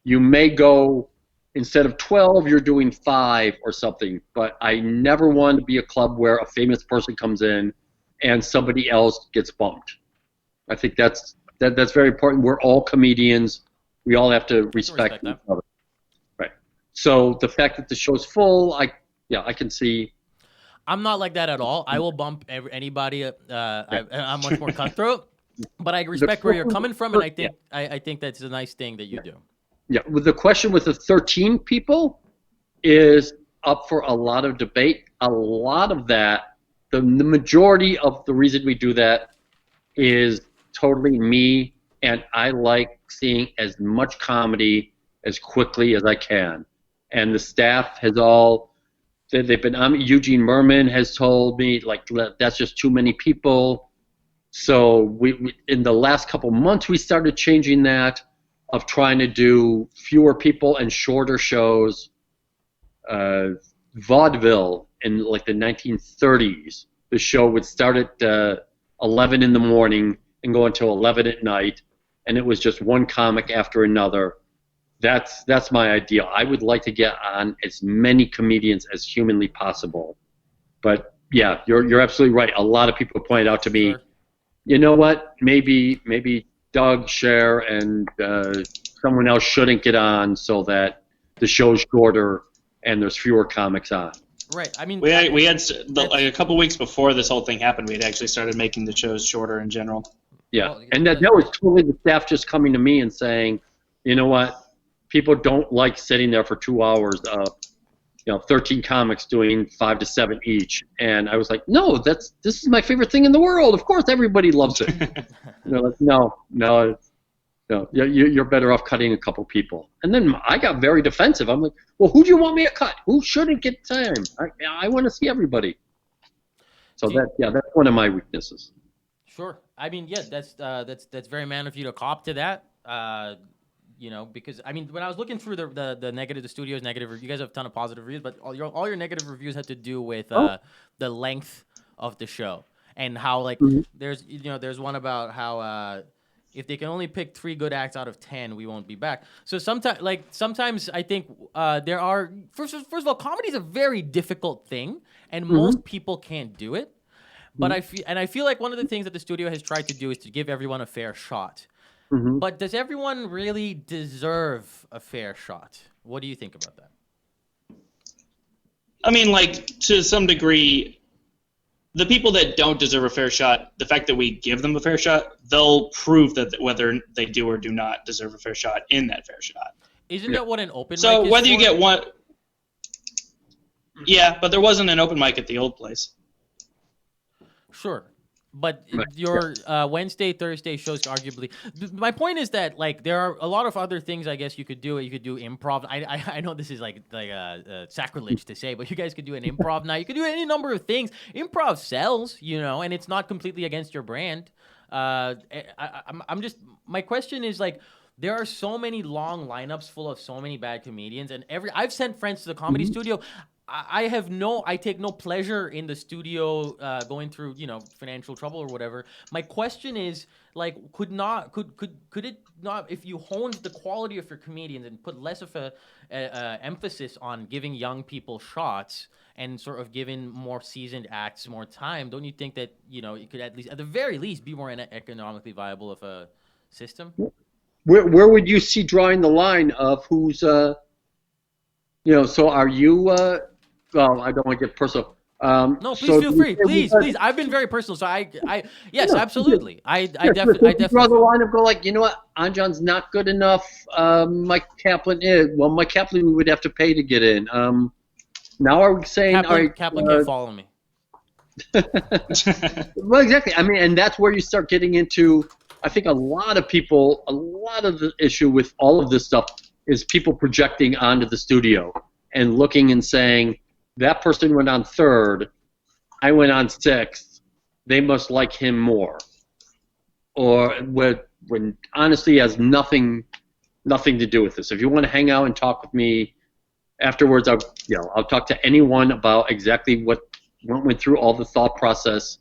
You may go, instead of 12, you're doing 5 or something. But I never want to be a club where a famous person comes in and somebody else gets bumped. I think that's very important. We're all comedians. We all have to respect each other. Right. So the fact that the show's full, I can see. I'm not like that at all. I will bump anybody. I'm much more cutthroat, but I respect where you're coming from, and I think that's a nice thing that you do. Yeah, with the question with the 13 people is up for a lot of debate. A lot of that, the majority of the reason we do that is totally me, and I like seeing as much comedy as quickly as I can. And the staff has all, they've been, Eugene Merman has told me, like, that's just too many people. So we in the last couple months, we started changing that, of trying to do fewer people and shorter shows. Vaudeville in like the 1930s, the show would start at 11 in the morning and go until 11 at night, and it was just one comic after another. That's my ideal. I would like to get on as many comedians as humanly possible. But yeah, you're absolutely right. A lot of people pointed out to me, you know what? Maybe Doug, Cher, and someone else shouldn't get on so that the show's shorter and there's fewer comics on. Right. I mean, we had like a couple weeks before this whole thing happened, we had actually started making the shows shorter in general. Yeah, well, and that was totally the staff just coming to me and saying, you know what, people don't like sitting there for 2 hours of, 13 comics doing 5 to 7 each. And I was like, no, this is my favorite thing in the world. Of course, everybody loves it. And they're like, no, you're better off cutting a couple people. And then I got very defensive. I'm like, well, who do you want me to cut? Who shouldn't get time? I want to see everybody. So that's one of my weaknesses. Sure. I mean, yeah, that's very man of you to cop to that. Because I mean, when I was looking through the negative, the studio's negative, you guys have a ton of positive reviews, but all your negative reviews have to do with the length of the show and how there's one about how if they can only pick 3 good acts out of 10, we won't be back. So sometimes I think there are first of all, comedy is a very difficult thing, and most people can't do it. But I feel like one of the things that the studio has tried to do is to give everyone a fair shot. Mm-hmm. But does everyone really deserve a fair shot? What do you think about that? I mean, like, to some degree, the people that don't deserve a fair shot, the fact that we give them a fair shot, they'll prove that whether they do or do not deserve a fair shot in that fair shot. Isn't that what an open mic is So whether you for? get one... Yeah, but there wasn't an open mic at the old place. Sure. But your Wednesday, Thursday shows arguably. My point is that there are a lot of other things I guess you could do. You could do improv. I know this is like sacrilege to say, but you guys could do an improv night. You could do any number of things. Improv sells, and it's not completely against your brand. My question is there are so many long lineups full of so many bad comedians, and I've sent friends to the comedy studio. I take no pleasure in the studio going through, financial trouble or whatever. My question is, could it not, if you honed the quality of your comedians and put less of a emphasis on giving young people shots and sort of giving more seasoned acts more time, don't you think that, it could at the very least be more economically viable of a system? Where would you see drawing the line of who's, so are you, well, I don't want to get personal. No, please feel free. Please. I've been very personal, so yes, absolutely. I definitely draw the line of go you know what, Anjan's not good enough. Mike Kaplan is. Well, Mike Kaplan we would have to pay to get in. Now are we saying Kaplan can't follow me? Well, exactly. I mean, and that's where you start getting into. I think a lot of the issue with all of this stuff is people projecting onto the studio and looking and saying, that person went on 3rd, I went on 6th, they must like him more. Or when honestly has nothing to do with this. If you want to hang out and talk with me afterwards, I'll talk to anyone about exactly what went through all the thought process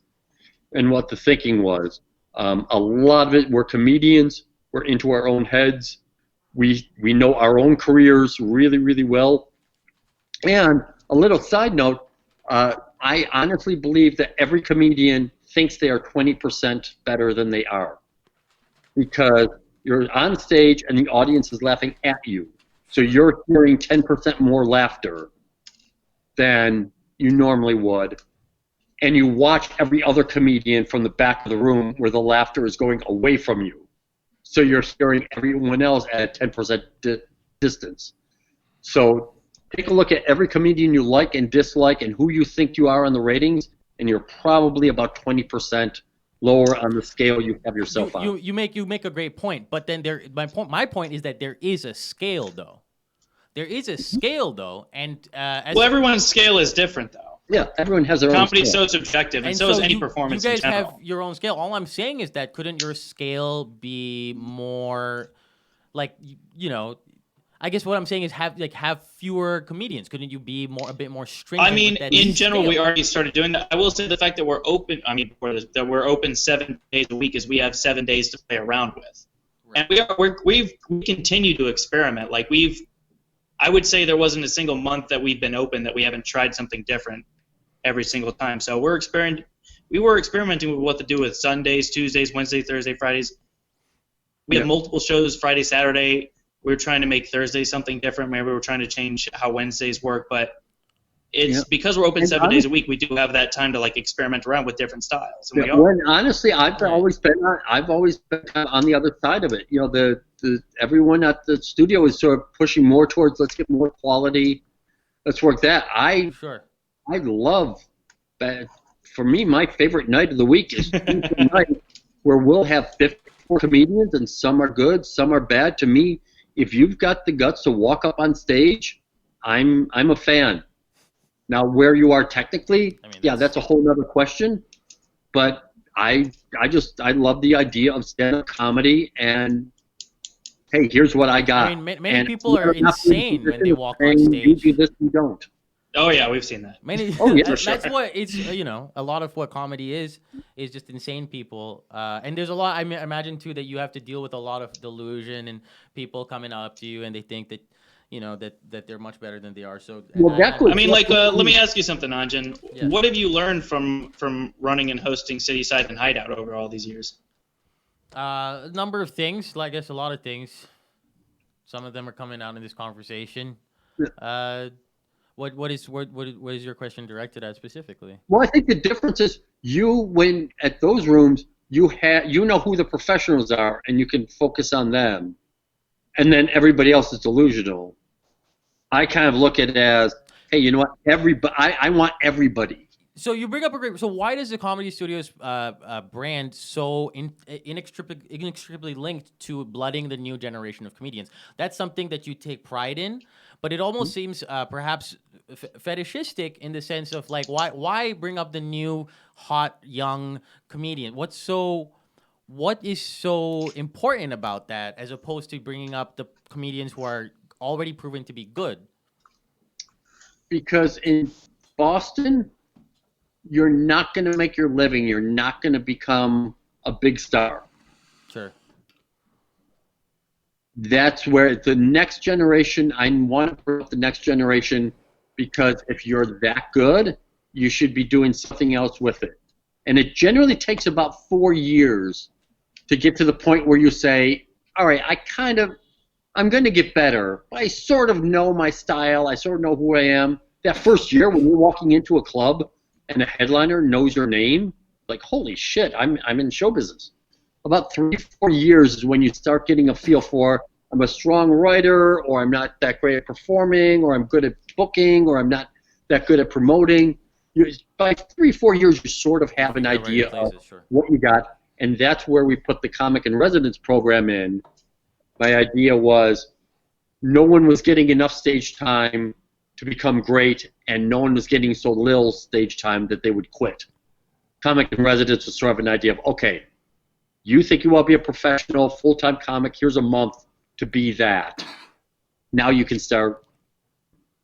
and what the thinking was. A lot of it, we're comedians, we're into our own heads, we know our own careers really, really well. And a little side note, I honestly believe that every comedian thinks they are 20% better than they are, because you're on stage and the audience is laughing at you. So you're hearing 10% more laughter than you normally would. and you watch every other comedian from the back of the room where the laughter is going away from you. So you're hearing everyone else at a 10% distance. So take a look at every comedian you like and dislike and who you think you are on the ratings, and you're probably about 20% lower on the scale you have yourself on. You make a great point, but then my point is that there is a scale though. There is a scale though, and everyone's scale is different though. Yeah, everyone has their own Comedy's scale. so subjective, and so is any performance in general. You guys have your own scale. All I'm saying is that couldn't your scale be more, like, I guess what I'm saying is have fewer comedians. Couldn't you be a bit more stringent? I mean, with that in general, scale? we already started doing that. I will say the fact that we're open. I mean, that we're open 7 days a week is we have 7 days to play around with, Right. and we continue to experiment. Like I would say there wasn't a single month that we've been open that we haven't tried something different every single time. So we were experimenting with what to do with Sundays, Tuesdays, Wednesdays, Thursday, Fridays. We have multiple shows Friday, Saturday. We're trying to make Thursday something different. Maybe we're trying to change how Wednesdays work, but it's because we're open 7 days a week. We do have that time to experiment around with different styles. And Honestly, I've always been kind of on the other side of it. Everyone at the studio is sort of pushing more towards let's get more quality, let's work that. I love that. For me, my favorite night of the week is Tuesday night, where we'll have 54 comedians, and some are good, some are bad. To me, if you've got the guts to walk up on stage, I'm a fan. Now, where you are technically, that's a whole other question. But I love the idea of stand-up comedy, and hey, here's what I got. I mean, many people are insane when they walk on stage. You do this, you don't. Oh yeah, we've seen that. That's what it's. A lot of what comedy is just insane people. And there's a lot. I imagine too that you have to deal with a lot of delusion and people coming up to you and they think that, that they're much better than they are. So let me ask you something, Anjan. Yeah. What have you learned from running and hosting Cityside and Hideout over all these years? A number of things. I guess a lot of things. Some of them are coming out in this conversation. What is your question directed at specifically? Well, I think the difference is when at those rooms you know who the professionals are and you can focus on them, and then everybody else is delusional. I kind of look at it as, hey, you know what? I want everybody. So you bring up a great. So why does the Comedy Studios brand so inextricably linked to blooding the new generation of comedians? That's something that you take pride in, but it almost seems perhaps fetishistic in the sense of why bring up the new hot young comedian? What is so important about that as opposed to bringing up the comedians who are already proven to be good? Because in Boston, you're not going to make your living. You're not going to become a big star. Sure. That's where the next generation, I want to bring up the next generation, because if you're that good, you should be doing something else with it. And it generally takes about 4 years to get to the point where you say, all right, I'm going to get better. I sort of know my style. I sort of know who I am. That first year when you're walking into a club and a headliner knows your name, like, holy shit, I'm in show business. About 3-4 years is when you start getting a feel for, I'm a strong writer, or I'm not that great at performing, or I'm good at booking, or I'm not that good at promoting. By 3-4 years, you sort of have an idea of what you got, and that's where we put the Comic in Residence program in. My idea was no one was getting enough stage time to become great, and no one was getting so little stage time that they would quit. Comic in Residence was sort of an idea of, okay, you think you want to be a professional, full-time comic, here's a month to be that. Now you can start.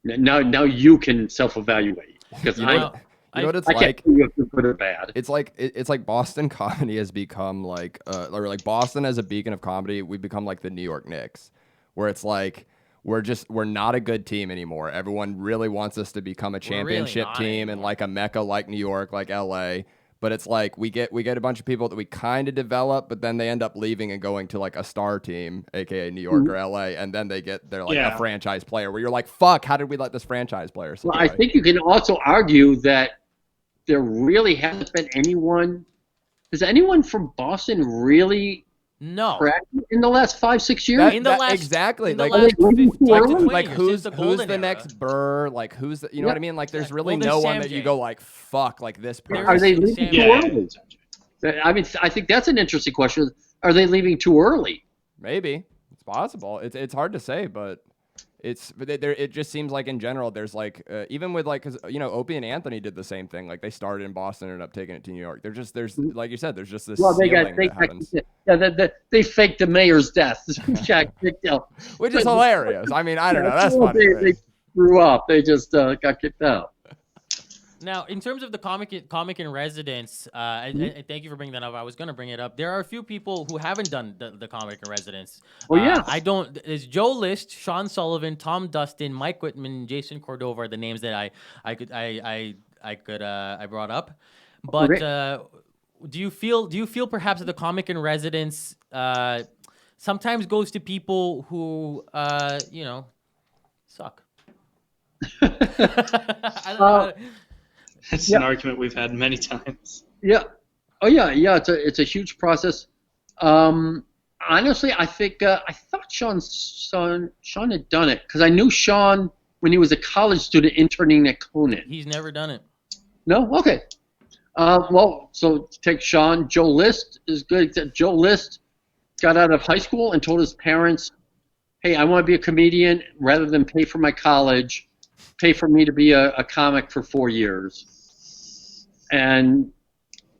Now you can self-evaluate. Because you know what it's I like? can't if you're good or bad. It's like Boston comedy has become or Boston as a beacon of comedy. We've become like the New York Knicks, where it's like we're not a good team anymore. Everyone really wants us to become a championship team and like a mecca like New York, like LA. But it's like we get a bunch of people that we kind of develop, but then they end up leaving and going to like a star team, aka New York or LA, and then they're like a franchise player where you're like, fuck, how did we let this franchise player? Well, I think you can also argue that there really hasn't been anyone. Has anyone from Boston really No. cracked it in the last 5-6 years? In the last exactly in the like last 15 to 20 like years, who's since the who's golden the era. next Burr? Like who's the, you know what I mean? Like there's really Well, no there's one Sam that you J. go like fuck like this person. Are they Sam leaving J. too Yeah. early? I mean, I think that's an interesting question. Are they leaving too early? Maybe it's possible. It's hard to say, but it just seems like in general there's like even with like because Opie and Anthony did the same thing. Like they started in Boston and ended up taking it to New York. There's like you said, there's just this Well, ceiling that happens, they faked the mayor's death. Shaq, which is hilarious. I mean, I don't know. That's funny. They grew up. They just got kicked out. Now, in terms of the comic in residence, I thank you for bringing that up. I was going to bring it up. There are a few people who haven't done the comic in residence. Well, yeah. It's Joe List, Sean Sullivan, Tom Dustin, Mike Whitman, Jason Cordova are the names that I brought up. But do you feel perhaps that the comic in residence sometimes goes to people who suck? I don't know. That's an argument we've had many times. Yeah. Oh yeah. It's a huge process. Honestly, I think I thought Sean had done it because I knew Sean when he was a college student interning at Conan. He's never done it. No? Okay. Well, so take Sean. Joe List is good. Except Joe List got out of high school and told his parents, "Hey, I want to be a comedian. Rather than pay for my college, pay for me to be a comic for 4 years." And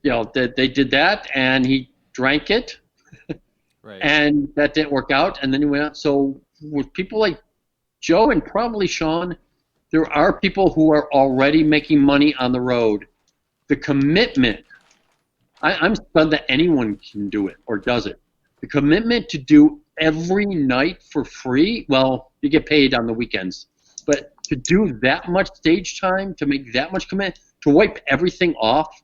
they did that, and he drank it, Right. and that didn't work out. And then he went out. So with people like Joe and probably Sean, there are people who are already making money on the road. The commitment, I'm stunned that anyone can do it or does it. The commitment to do every night for free, well, you get paid on the weekends, but to do that much stage time, to make that much commitment, to wipe everything off,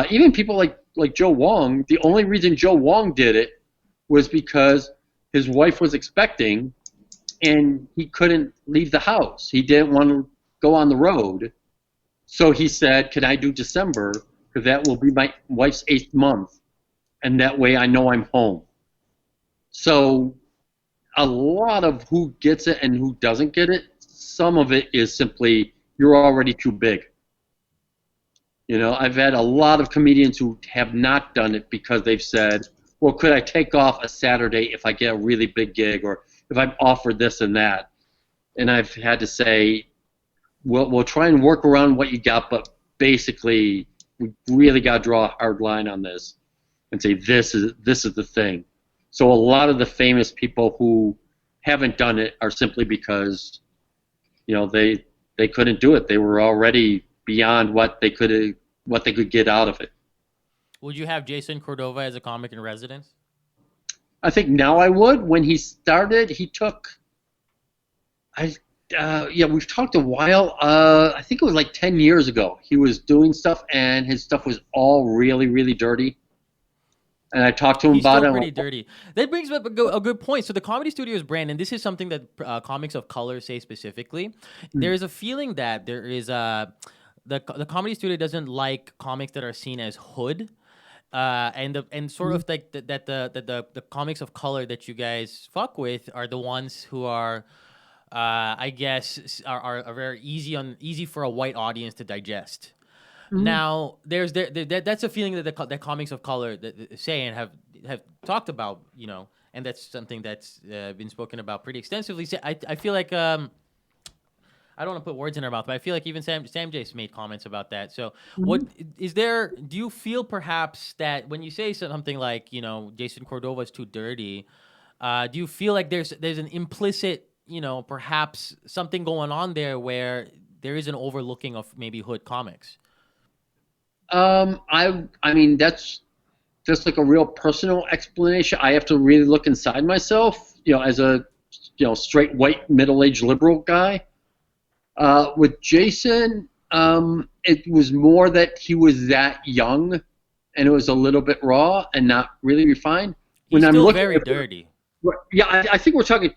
even people like Joe Wong, the only reason Joe Wong did it was because his wife was expecting and he couldn't leave the house. He didn't want to go on the road. So he said, "Can I do December? Because that will be my wife's 8th month. And that way I know I'm home." So a lot of who gets it and who doesn't get it, some of it is simply you're already too big. I've had a lot of comedians who have not done it because they've said, "Well, could I take off a Saturday if I get a really big gig or if I'm offered this and that?" And I've had to say, we'll try and work around what you got, but basically we really got to draw a hard line on this and say this is the thing. So a lot of the famous people who haven't done it are simply because they couldn't do it. They were already beyond what they could get out of it. Would you have Jason Cordova as a comic in residence? I think now I would. When he started, he took. We've talked a while. I think it was like 10 years ago. He was doing stuff, and his stuff was all really, really dirty. And I talked to him about it. He's still pretty dirty. That brings up a good point. So the Comedy Studios brand, and this is something that comics of color say specifically, there is a feeling that there is the Comedy Studio doesn't like comics that are seen as hood. And sort of like the comics of color that you guys fuck with are the ones who are, I guess, are very easy for a white audience to digest. Now, that's a feeling that comics of color say and have talked about, and that's something that's been spoken about pretty extensively. So I feel like I don't want to put words in her mouth, but I feel like even Sam Jace made comments about that. So what is there? Do you feel perhaps that when you say something like Jason Cordova is too dirty, do you feel like there's an implicit perhaps something going on there where there is an overlooking of maybe hood comics? I mean, that's just like a real personal explanation. I have to really look inside myself, as a, straight white middle-aged liberal guy. With Jason, it was more that he was that young, and it was a little bit raw and not really refined. He's still very dirty. Yeah, I think we're talking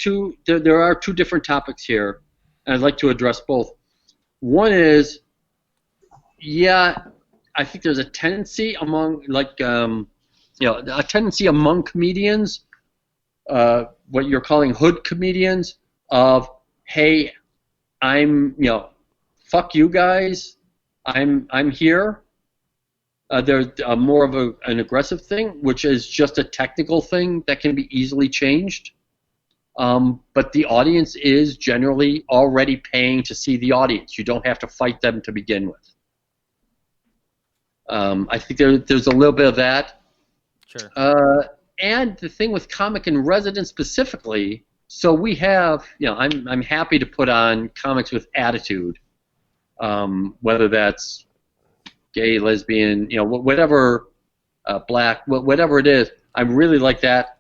there are two different topics here, and I'd like to address both. One is, I think there's a tendency among a tendency among comedians, what you're calling hood comedians, of, hey, I'm, fuck you guys, I'm here. There's more of an aggressive thing, which is just a technical thing that can be easily changed. But the audience is generally already paying to see the audience. You don't have to fight them to begin with. I think there's a little bit of that. Sure. And the thing with comic in residence specifically, so we have, I'm happy to put on comics with attitude, whether that's gay, lesbian, whatever, black, whatever it is. I really like that.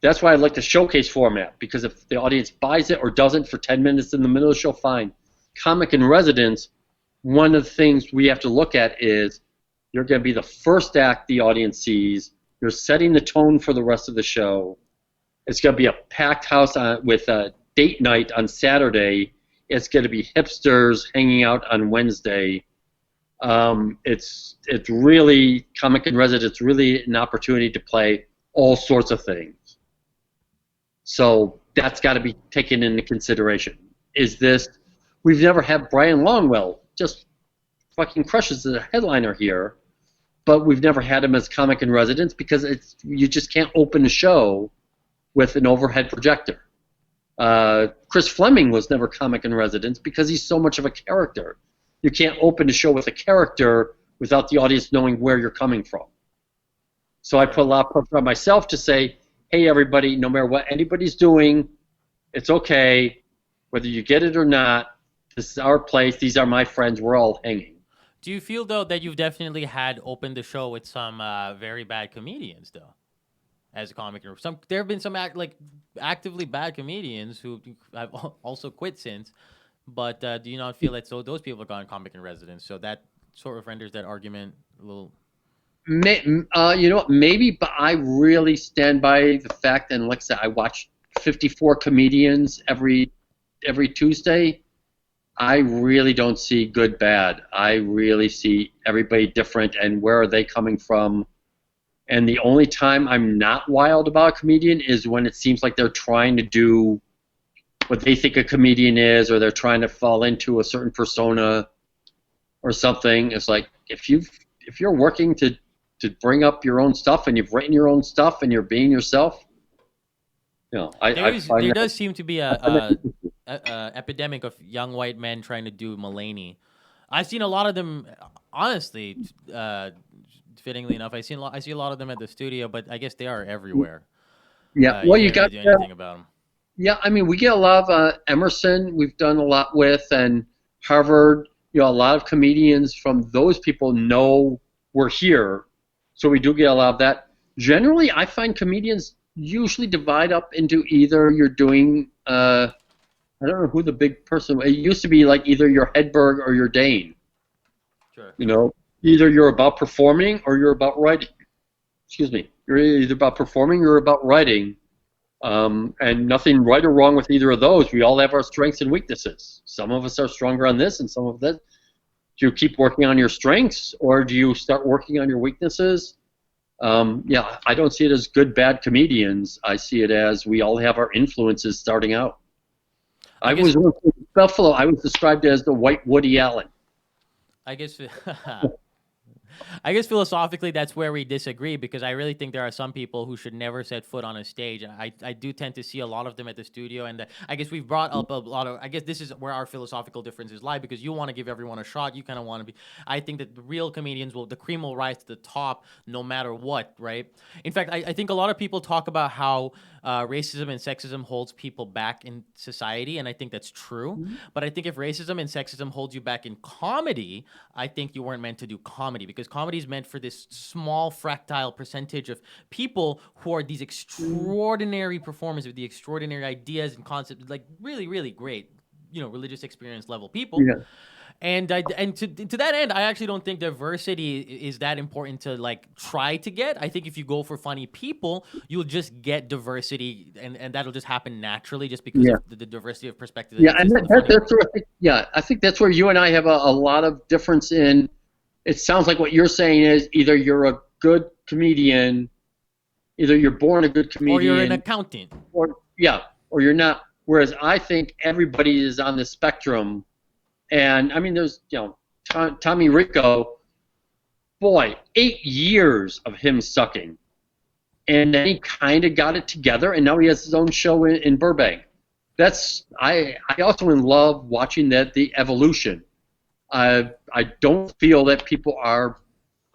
That's why I like the showcase format, because if the audience buys it or doesn't for 10 minutes in the middle of the show, fine. Comic in residence, one of the things we have to look at is you're going to be the first act the audience sees. You're setting the tone for the rest of the show. It's going to be a packed house with a date night on Saturday. It's going to be hipsters hanging out on Wednesday. It's really, comic in residence, really an opportunity to play all sorts of things. So that's got to be taken into consideration. We've never had Brian Longwell, just fucking crushes as a headliner here, but we've never had him as comic in residence because you just can't open a show with an overhead projector. Chris Fleming was never comic in residence because he's so much of a character. You can't open a show with a character without the audience knowing where you're coming from. So I put a lot of pressure on myself to say, hey, everybody, no matter what anybody's doing, it's okay. Whether you get it or not, this is our place. These are my friends. We're all hanging. Do you feel, though, that you've definitely had opened the show with some very bad comedians, though, as a comic? There have been some actively bad comedians who have also quit since, but do you not feel that those people have gone comic in residence? So that sort of renders that argument a little... Maybe, but I really stand by the fact, and like I said, I watch 54 comedians every Tuesday. I really don't see good, bad. I really see everybody different, and where are they coming from? And the only time I'm not wild about a comedian is when it seems like they're trying to do what they think a comedian is, or they're trying to fall into a certain persona or something. It's like, if you're working to bring up your own stuff, and you've written your own stuff, and you're being yourself, there does seem to be a epidemic of young white men trying to do Mulaney. I've seen a lot of them, honestly, fittingly enough. I see a lot of them at the studio, but I guess they are everywhere. Yeah, you can't really do anything about them. Yeah, I mean, we get a lot of Emerson. We've done a lot with, and Harvard. A lot of comedians from those people know we're here. So we do get a lot of that. Generally, I find comedians usually divide up into either you're doing, I don't know who the big person, it used to be like either you're Hedberg or you're Dane. Sure. Either you're about performing or you're about writing. Excuse me. You're either about performing or you're about writing. And nothing right or wrong with either of those. We all have our strengths and weaknesses. Some of us are stronger on this and some of that. Do you keep working on your strengths, or do you start working on your weaknesses? I don't see it as good, bad comedians. I see it as we all have our influences starting out. I was in Buffalo. I was described as the white Woody Allen. I guess philosophically that's where we disagree, because I really think there are some people who should never set foot on a stage. I do tend to see a lot of them at the studio, and I guess we've brought up a lot of, I guess this is where our philosophical differences lie, because you want to give everyone a shot. You kind of want to be, I think that the real comedians the cream will rise to the top no matter what, right? In fact, I think a lot of people talk about how racism and sexism holds people back in society, and I think that's true. Mm-hmm. But I think if racism and sexism holds you back in comedy, I think you weren't meant to do comedy, because comedy is meant for this small fractile percentage of people who are these extraordinary performers with the extraordinary ideas and concepts, like really, really great, religious experience level people. Yeah. And to that end, I actually don't think diversity is that important to try to get. I think if you go for funny people, you'll just get diversity, and that'll just happen naturally, just because of the diversity of perspectives. Yeah, and that's where I think that's where you and I have a lot of difference in it sounds like what you're saying is either you're a good comedian, either you're born a good comedian, or you're an accountant, or you're not. Whereas I think everybody is on the spectrum, and I mean, there's Tommy Rico, boy, 8 years of him sucking, and then he kind of got it together, and now he has his own show in Burbank. I also love watching the evolution. I don't feel that people are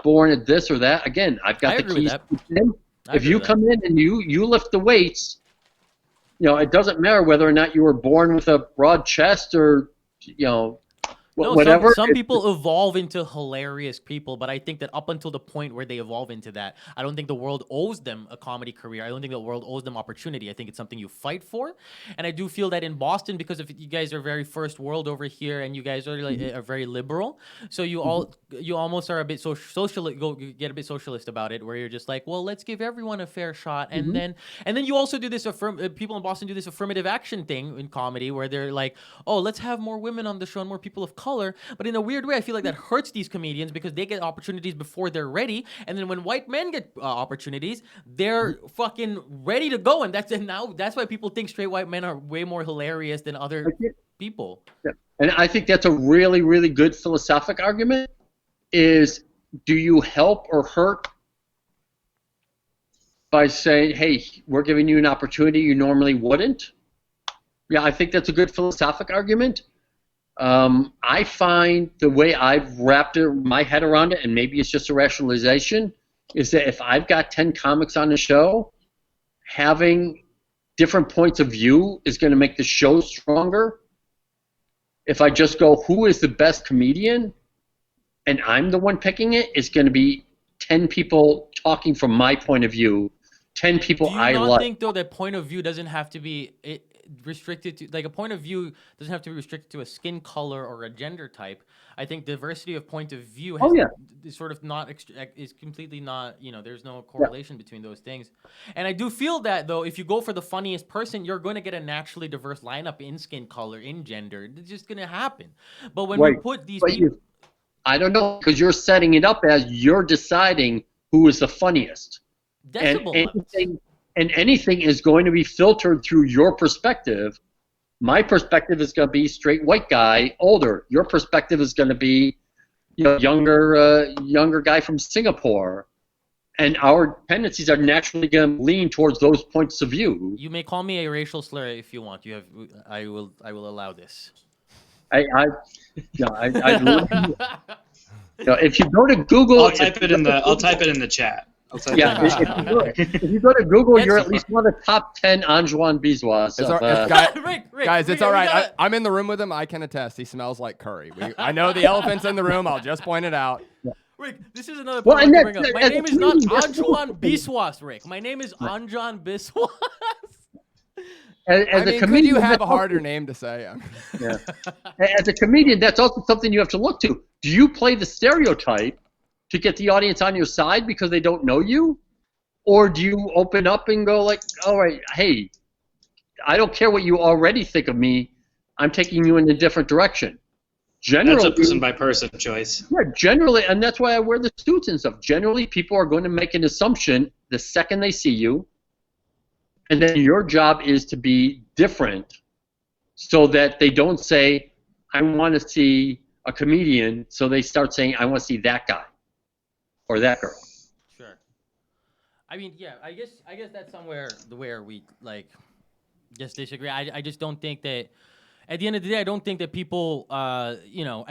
born at this or that. Again, I've got the keys to him. If you come in and you lift the weights, it doesn't matter whether or not you were born with a broad chest or whatever. Some people evolve into hilarious people, but I think that up until the point where they evolve into that, I don't think the world owes them a comedy career. I don't think the world owes them opportunity. I think it's something you fight for. And I do feel that in Boston, because if you guys are very first world over here and you guys are are very liberal, so you almost are a bit get a bit socialist about it, where you're just like, well, let's give everyone a fair shot. And then you also do this people in Boston do this affirmative action thing in comedy where they're like, oh, let's have more women on the show and more people of color. But in a weird way, I feel like that hurts these comedians because they get opportunities before they're ready, and then when white men get opportunities, they're fucking ready to go, and that's why people think straight white men are way more hilarious than other people. Yeah. And I think that's a really, really good philosophic argument. Is do you help or hurt by saying, hey, we're giving you an opportunity you normally wouldn't? Yeah, I think that's a good philosophic argument. I find the way I've wrapped my head around it, and maybe it's just a rationalization, is that if I've got 10 comics on the show, having different points of view is going to make the show stronger. If I just go, who is the best comedian, and I'm the one picking it, it's going to be 10 people talking from my point of view, 10 people I like. Do you not think, though, that point of view doesn't have to be restricted to, like, a point of view doesn't have to be restricted to a skin color or a gender type? I think diversity of point of view is sort of is completely not, there's no correlation between those things. And I do feel that, though, if you go for the funniest person, you're going to get a naturally diverse lineup in skin color, in gender. It's just going to happen. But when we put these people... I don't know, because you're setting it up as you're deciding who is the funniest. And anything is going to be filtered through your perspective. My perspective is going to be straight white guy, older. Your perspective is going to be, younger guy from Singapore. And our tendencies are naturally going to lean towards those points of view. You may call me a racial slur if you want. I will allow this. If you go to Google, I'll type it in the chat. If you go to Google, you're at least one of the top 10 Anjan Biswas. Guys, it's all right. I'm in the room with him. I can attest. He smells like curry. I know the elephant's in the room. I'll just point it out. Rick, this is another point I want to bring up. My name is not Anjan Biswas, Rick. My name is Anjan Biswas. Could you have a harder name to say? As a comedian, that's also something you have to look to. Do you play the stereotype to get the audience on your side because they don't know you? Or do you open up and go like, all right, hey, I don't care what you already think of me. I'm taking you in a different direction. Generally, that's a person-by-person choice. Yeah, generally, and that's why I wear the suits and stuff. Generally, people are going to make an assumption the second they see you. And then your job is to be different so that they don't say, I want to see a comedian, so they start saying, I want to see that guy or that girl. Sure. I mean, yeah, I guess that's somewhere where we, just disagree. I just don't think that, at the end of the day, I don't think that people, I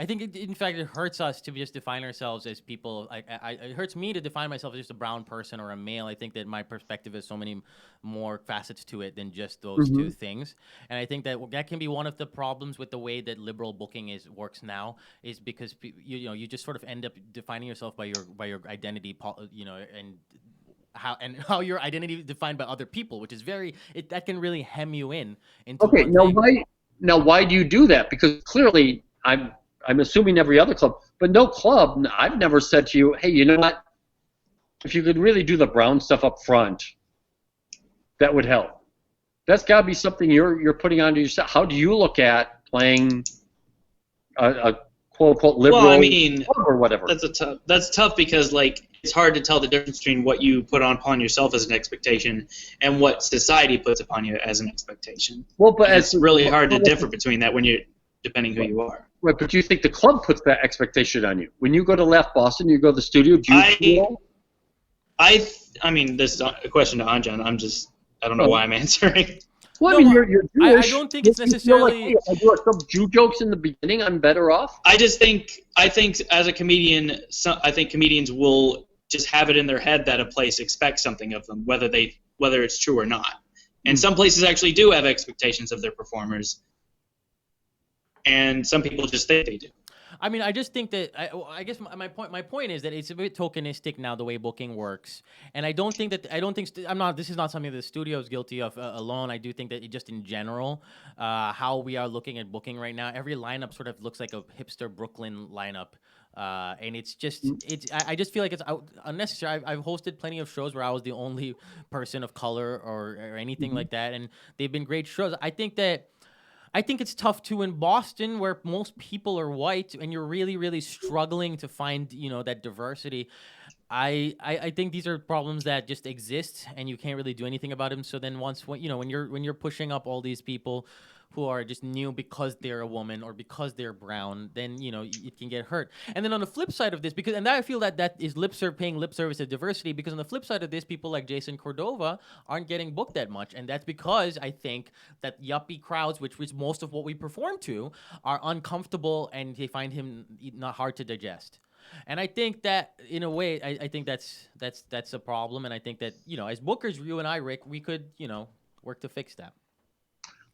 think, in fact, it hurts us to just define ourselves as people. It hurts me to define myself as just a brown person or a male. I think that my perspective has so many more facets to it than just those two things. And I think that can be one of the problems with the way that liberal booking works now, is because you just sort of end up defining yourself by your identity, and how your identity is defined by other people, which is that can really hem you in into okay, Now, why do you do that? Because clearly, I'm assuming every other club, but no club, I've never said to you, hey, you know what? If you could really do the brown stuff up front, that would help. That's got to be something you're putting onto yourself. How do you look at playing a quote unquote liberal Well, I mean, or whatever. that's tough because like it's hard to tell the difference between what you put upon yourself as an expectation and what society puts upon you as an expectation. Well, but And it's really hard to differ between that when you're depending who you are. Right, but do you think the club puts that expectation on you? When you go to Laugh Boston, you go to the studio, do you feel? I mean, this is a question to Anjan. I don't know why I'm answering. Well, No, I mean, you're Jewish. I don't think it's Do you feel like, necessarily- hey, if I do some Jew jokes in the beginning, I'm better off? I think as a comedian, I think comedians will just have it in their head that a place expects something of them, whether it's true or not. And some places actually do have expectations of their performers, and some people just think they do. I mean, I just think that I guess my point is that it's a bit tokenistic now the way booking works, and I don't think this is not something that the studio is guilty of alone. I do think that just in general, how we are looking at booking right now, every lineup sort of looks like a hipster Brooklyn lineup. And it's just I just feel like it's unnecessary. I've hosted plenty of shows where I was the only person of color or anything like that, and they've been great shows. I think it's tough too in Boston where most people are white and you're really, really struggling to find, that diversity. I think these are problems that just exist and you can't really do anything about them. So then when you're pushing up all these people who are just new because they're a woman or because they're brown, then it can get hurt. And then on the flip side of this, I feel that is paying lip service to diversity, because on the flip side of this, people like Jason Cordova aren't getting booked that much, and that's because I think that yuppie crowds, which most of what we perform to, are uncomfortable and they find him not hard to digest. And I think that in a way, I think that's a problem, and I think that as bookers, you and I, Rick, we could work to fix that.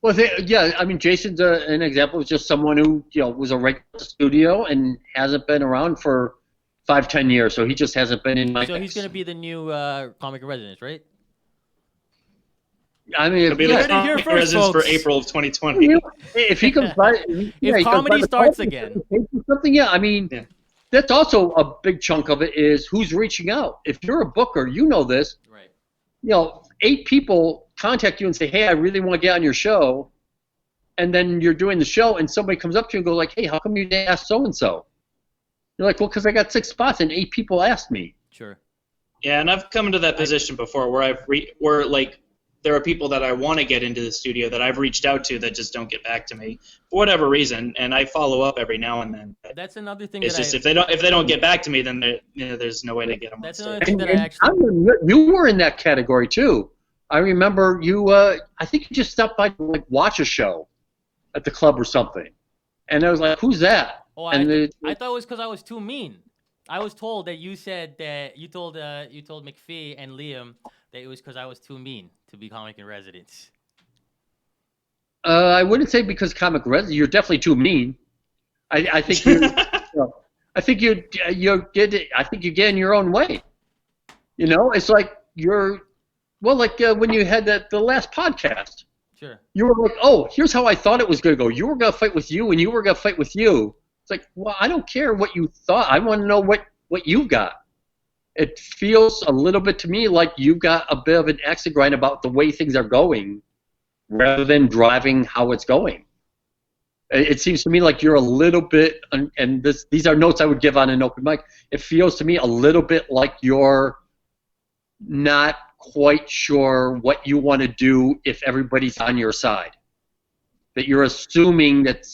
Well, I mean, Jason's an example of just someone who, was a regular studio and hasn't been around for 5-10 years, so he just hasn't been in my. So he's going to be the new comic in residence, right? I mean, It'll be the comic residence for April of 2020. if he comes by, if comedy starts again, something, I mean, that's also a big chunk of it is who's reaching out. If you're a booker, you know this. right? 8 people contact you and say, hey, I really want to get on your show, and then you're doing the show and somebody comes up to you and goes like, hey, how come you didn't ask so-and-so? You're like, well, because I got 6 spots and 8 people asked me. Sure. Yeah, and I've come into that position before where there are people that I want to get into the studio that I've reached out to that just don't get back to me for whatever reason, and I follow up every now and then. That's another thing. It's just if they don't get back to me, then there's no way to get them. That's on another stage. thing that I actually. You were in that category too. I remember you. I think you just stopped by to watch a show at the club or something, and I was like, "Who's that?" Oh, and I thought it was because I was too mean. I was told that you said that you told McPhee and Liam that it was because I was too mean to be comic in residence. I wouldn't say because comic residence. You're definitely too mean. I think you. I think you get in your own way. It's like you're. Well, like when you had the last podcast. Sure. You were like, oh, here's how I thought it was going to go. You were going to fight with you, and you were going to fight with you. It's like, well, I don't care what you thought. I want to know what you've got. It feels a little bit to me like you've got a bit of an axe to grind about the way things are going rather than driving how it's going. It seems to me like you're a little bit, and these are notes I would give on an open mic, it feels to me a little bit like you're not quite sure what you want to do if everybody's on your side. That you're assuming that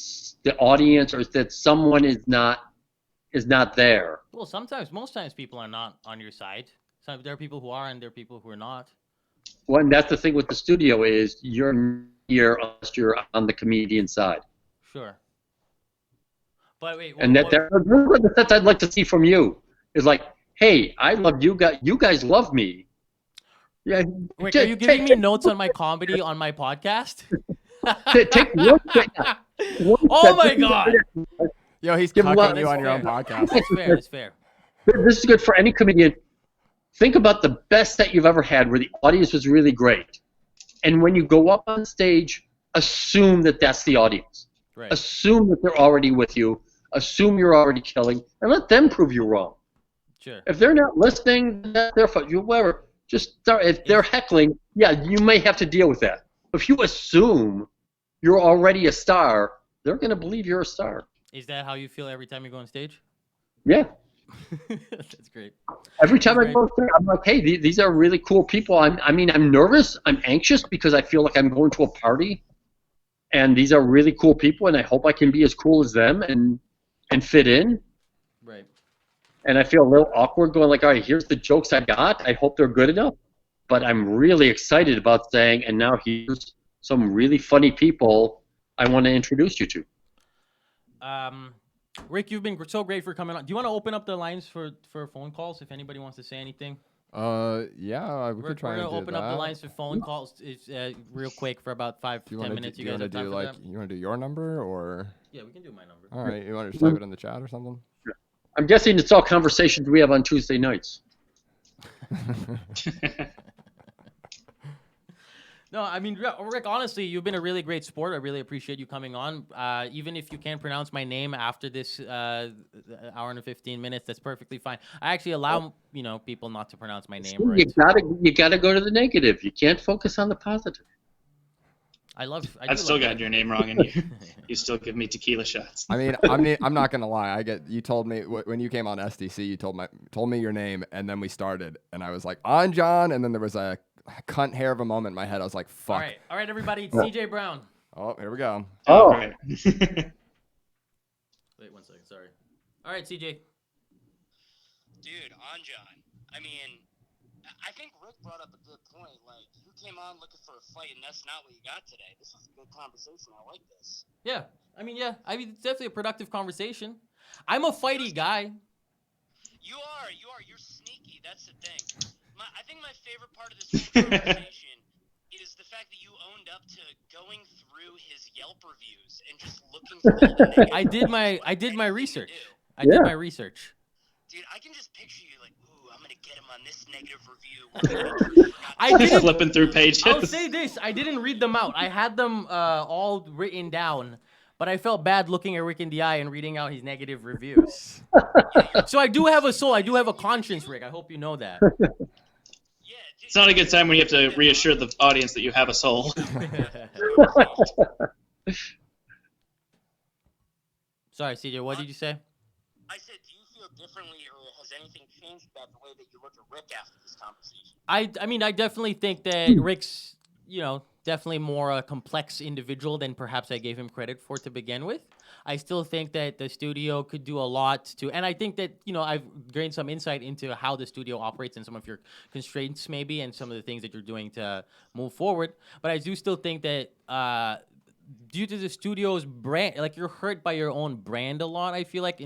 the audience or that someone is not there. Well, most times people are not on your side. So there are people who are and there are people who are not. Well, and that's the thing with the studio is you're here unless you're on the comedian side. Sure. But wait. And that's what I'd like to see from you is like, hey, I love you guys. You guys love me. Yeah. Wait, are you giving me notes on my comedy on my podcast? Take one Oh my God. Yo, he's Give a lot- cucking you on your own podcast. That's fair. This is good for any comedian. Think about the best set you've ever had where the audience was really great. And when you go up on stage, assume that that's the audience. Right. Assume that they're already with you. Assume you're already killing. And let them prove you wrong. Sure. If they're not listening, that's their fault. Whatever. Just start. If they're heckling, yeah, you may have to deal with that. If you assume you're already a star, they're going to believe you're a star. Is that how you feel every time you go on stage? Yeah. That's great. Every time I go there, I'm like, hey, these are really cool people. I'm nervous. I'm anxious because I feel like I'm going to a party, and these are really cool people, and I hope I can be as cool as them and fit in. Right. And I feel a little awkward going like, all right, here's the jokes I got. I hope they're good enough. But I'm really excited about saying, and now here's some really funny people I want to introduce you to. Rick, you've been so great for coming on. Do you want to open up the lines for phone calls if anybody wants to say anything? Yeah, we could try We're and gonna do open that. up the lines for phone calls. It's real quick for about 5 to 10 minutes. You guys have time for that? You want to do your number or? Yeah, we can do my number. All right, you want to just type it in the chat or something? I'm guessing it's all conversations we have on Tuesday nights. No, I mean, Rick, honestly, you've been a really great sport. I really appreciate you coming on. Even if you can't pronounce my name after this hour and 15 minutes, that's perfectly fine. I actually allow, people not to pronounce my name right. You gotta go to the negative. You can't focus on the positive. I've still got your name wrong, and you still give me tequila shots. I mean, I'm not gonna lie. You told me when you came on SDC, you told me your name, and then we started, and I was like Anjan, and then there was a cunt hair of a moment in my head. I was like, fuck. All right, everybody, it's CJ Brown. Oh, here we go. Oh. Right. Wait 1 second, sorry. All right, CJ. Dude, Anjan, I mean, I think Rick brought up a good point. Like, you came on looking for a fight, and that's not what you got today. This is a good conversation. I like this. Yeah, I mean, it's definitely a productive conversation. I'm a fighty guy. You are. You're sneaky. That's the thing. I think my favorite part of this whole conversation is the fact that you owned up to going through his Yelp reviews and just looking for all the negative I did my research. Did my research. Dude, I can just picture you like, ooh, I'm gonna get him on this negative review. I didn't flipping through pages. I'll say this: I didn't read them out. I had them all written down, but I felt bad looking at Rick in the eye and reading out his negative reviews. So I do have a soul. I do have a conscience, Rick. I hope you know that. It's not a good time when you have to reassure the audience that you have a soul. Sorry, CJ. What did you say? I said, do you feel differently, or has anything changed about the way that you look at Rick after this conversation? I mean, I definitely think that Rick's, definitely more a complex individual than perhaps I gave him credit for to begin with. I still think that the studio could do a lot and I think that, I've gained some insight into how the studio operates and some of your constraints maybe and some of the things that you're doing to move forward. But I do still think that due to the studio's brand, like you're hurt by your own brand a lot, I feel like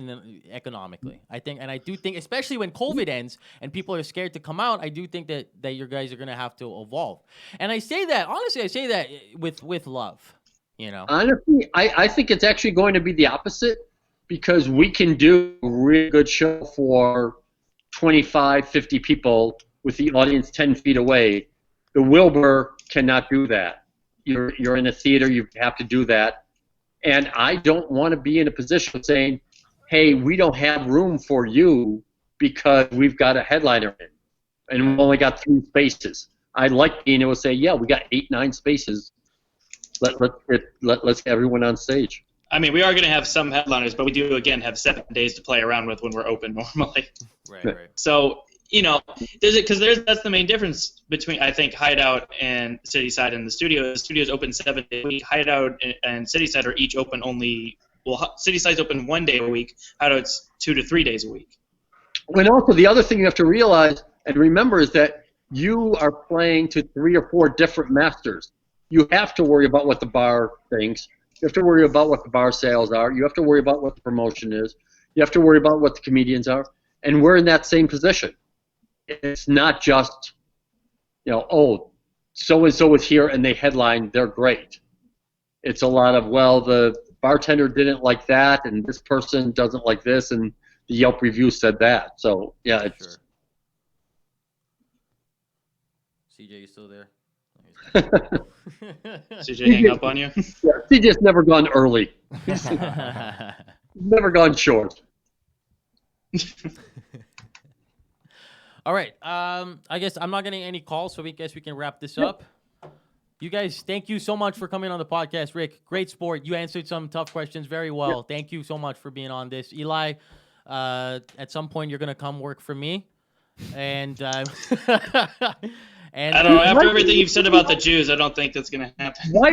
economically. I do think, especially when COVID ends and people are scared to come out, I do think that you guys are going to have to evolve. And I say that, honestly, with love. Honestly, I think it's actually going to be the opposite because we can do a really good show for 25, 50 people with the audience 10 feet away. The Wilbur cannot do that. You're in a theater, you have to do that. And I don't want to be in a position of saying, hey, we don't have room for you because we've got a headliner in and we've only got 3 spaces. I like being able to say, yeah, we got 8, 9 spaces. Let's get everyone on stage. I mean, we are going to have some headliners, but we do, again, have 7 days to play around with when we're open normally. Right. So, that's the main difference between, I think, Hideout and City Side and the studio. The studio's open 7 days a week. Hideout and City Side are each open City Side's open 1 day a week. Hideout's 2 to 3 days a week. And also, the other thing you have to realize and remember is that you are playing to 3 or 4 different masters. You have to worry about what the bar thinks. You have to worry about what the bar sales are. You have to worry about what the promotion is. You have to worry about what the comedians are. And we're in that same position. It's not just, oh, so-and-so is here and they headline, they're great. It's a lot of, well, the bartender didn't like that and this person doesn't like this and the Yelp review said that. So, yeah. It's, sure. CJ, you still there? CJ hang up on you? Yeah, CJ's never gone early. He's never gone short. All right. I guess I'm not getting any calls, so we can wrap this up. You guys, thank you so much for coming on the podcast, Rick. Great sport. You answered some tough questions very well. Yeah. Thank you so much for being on this. Eli, at some point you're gonna come work for me, and and I don't know. After everything you've said about the Jews, I don't think that's gonna happen. Why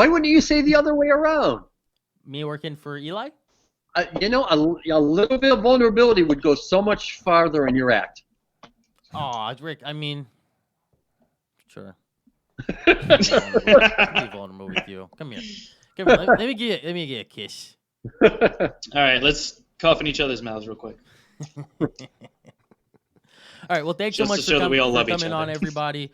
wouldn't you say the other way around? me working for Eli. You know, a little bit of vulnerability would go so much farther in your act. Oh, Rick. I mean, sure. All Be vulnerable with you. Come here. Come here. Let me get a kiss. right, let's cough in each other's mouths real quick. All right. Well, thanks so Just much to show that we all love each coming on, other. everybody.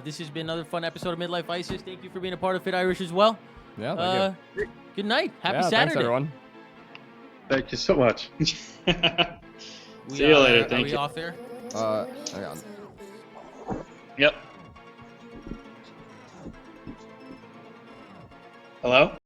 This has been another fun episode of Midlife Isis. Thank you for being a part of Fit Irish as well. Yeah, thank you. Good night. Happy Yeah, Saturday. thanks, everyone. Thank you so much. See you later. Are Thank we you. off air? Hang on. Yep. Hello?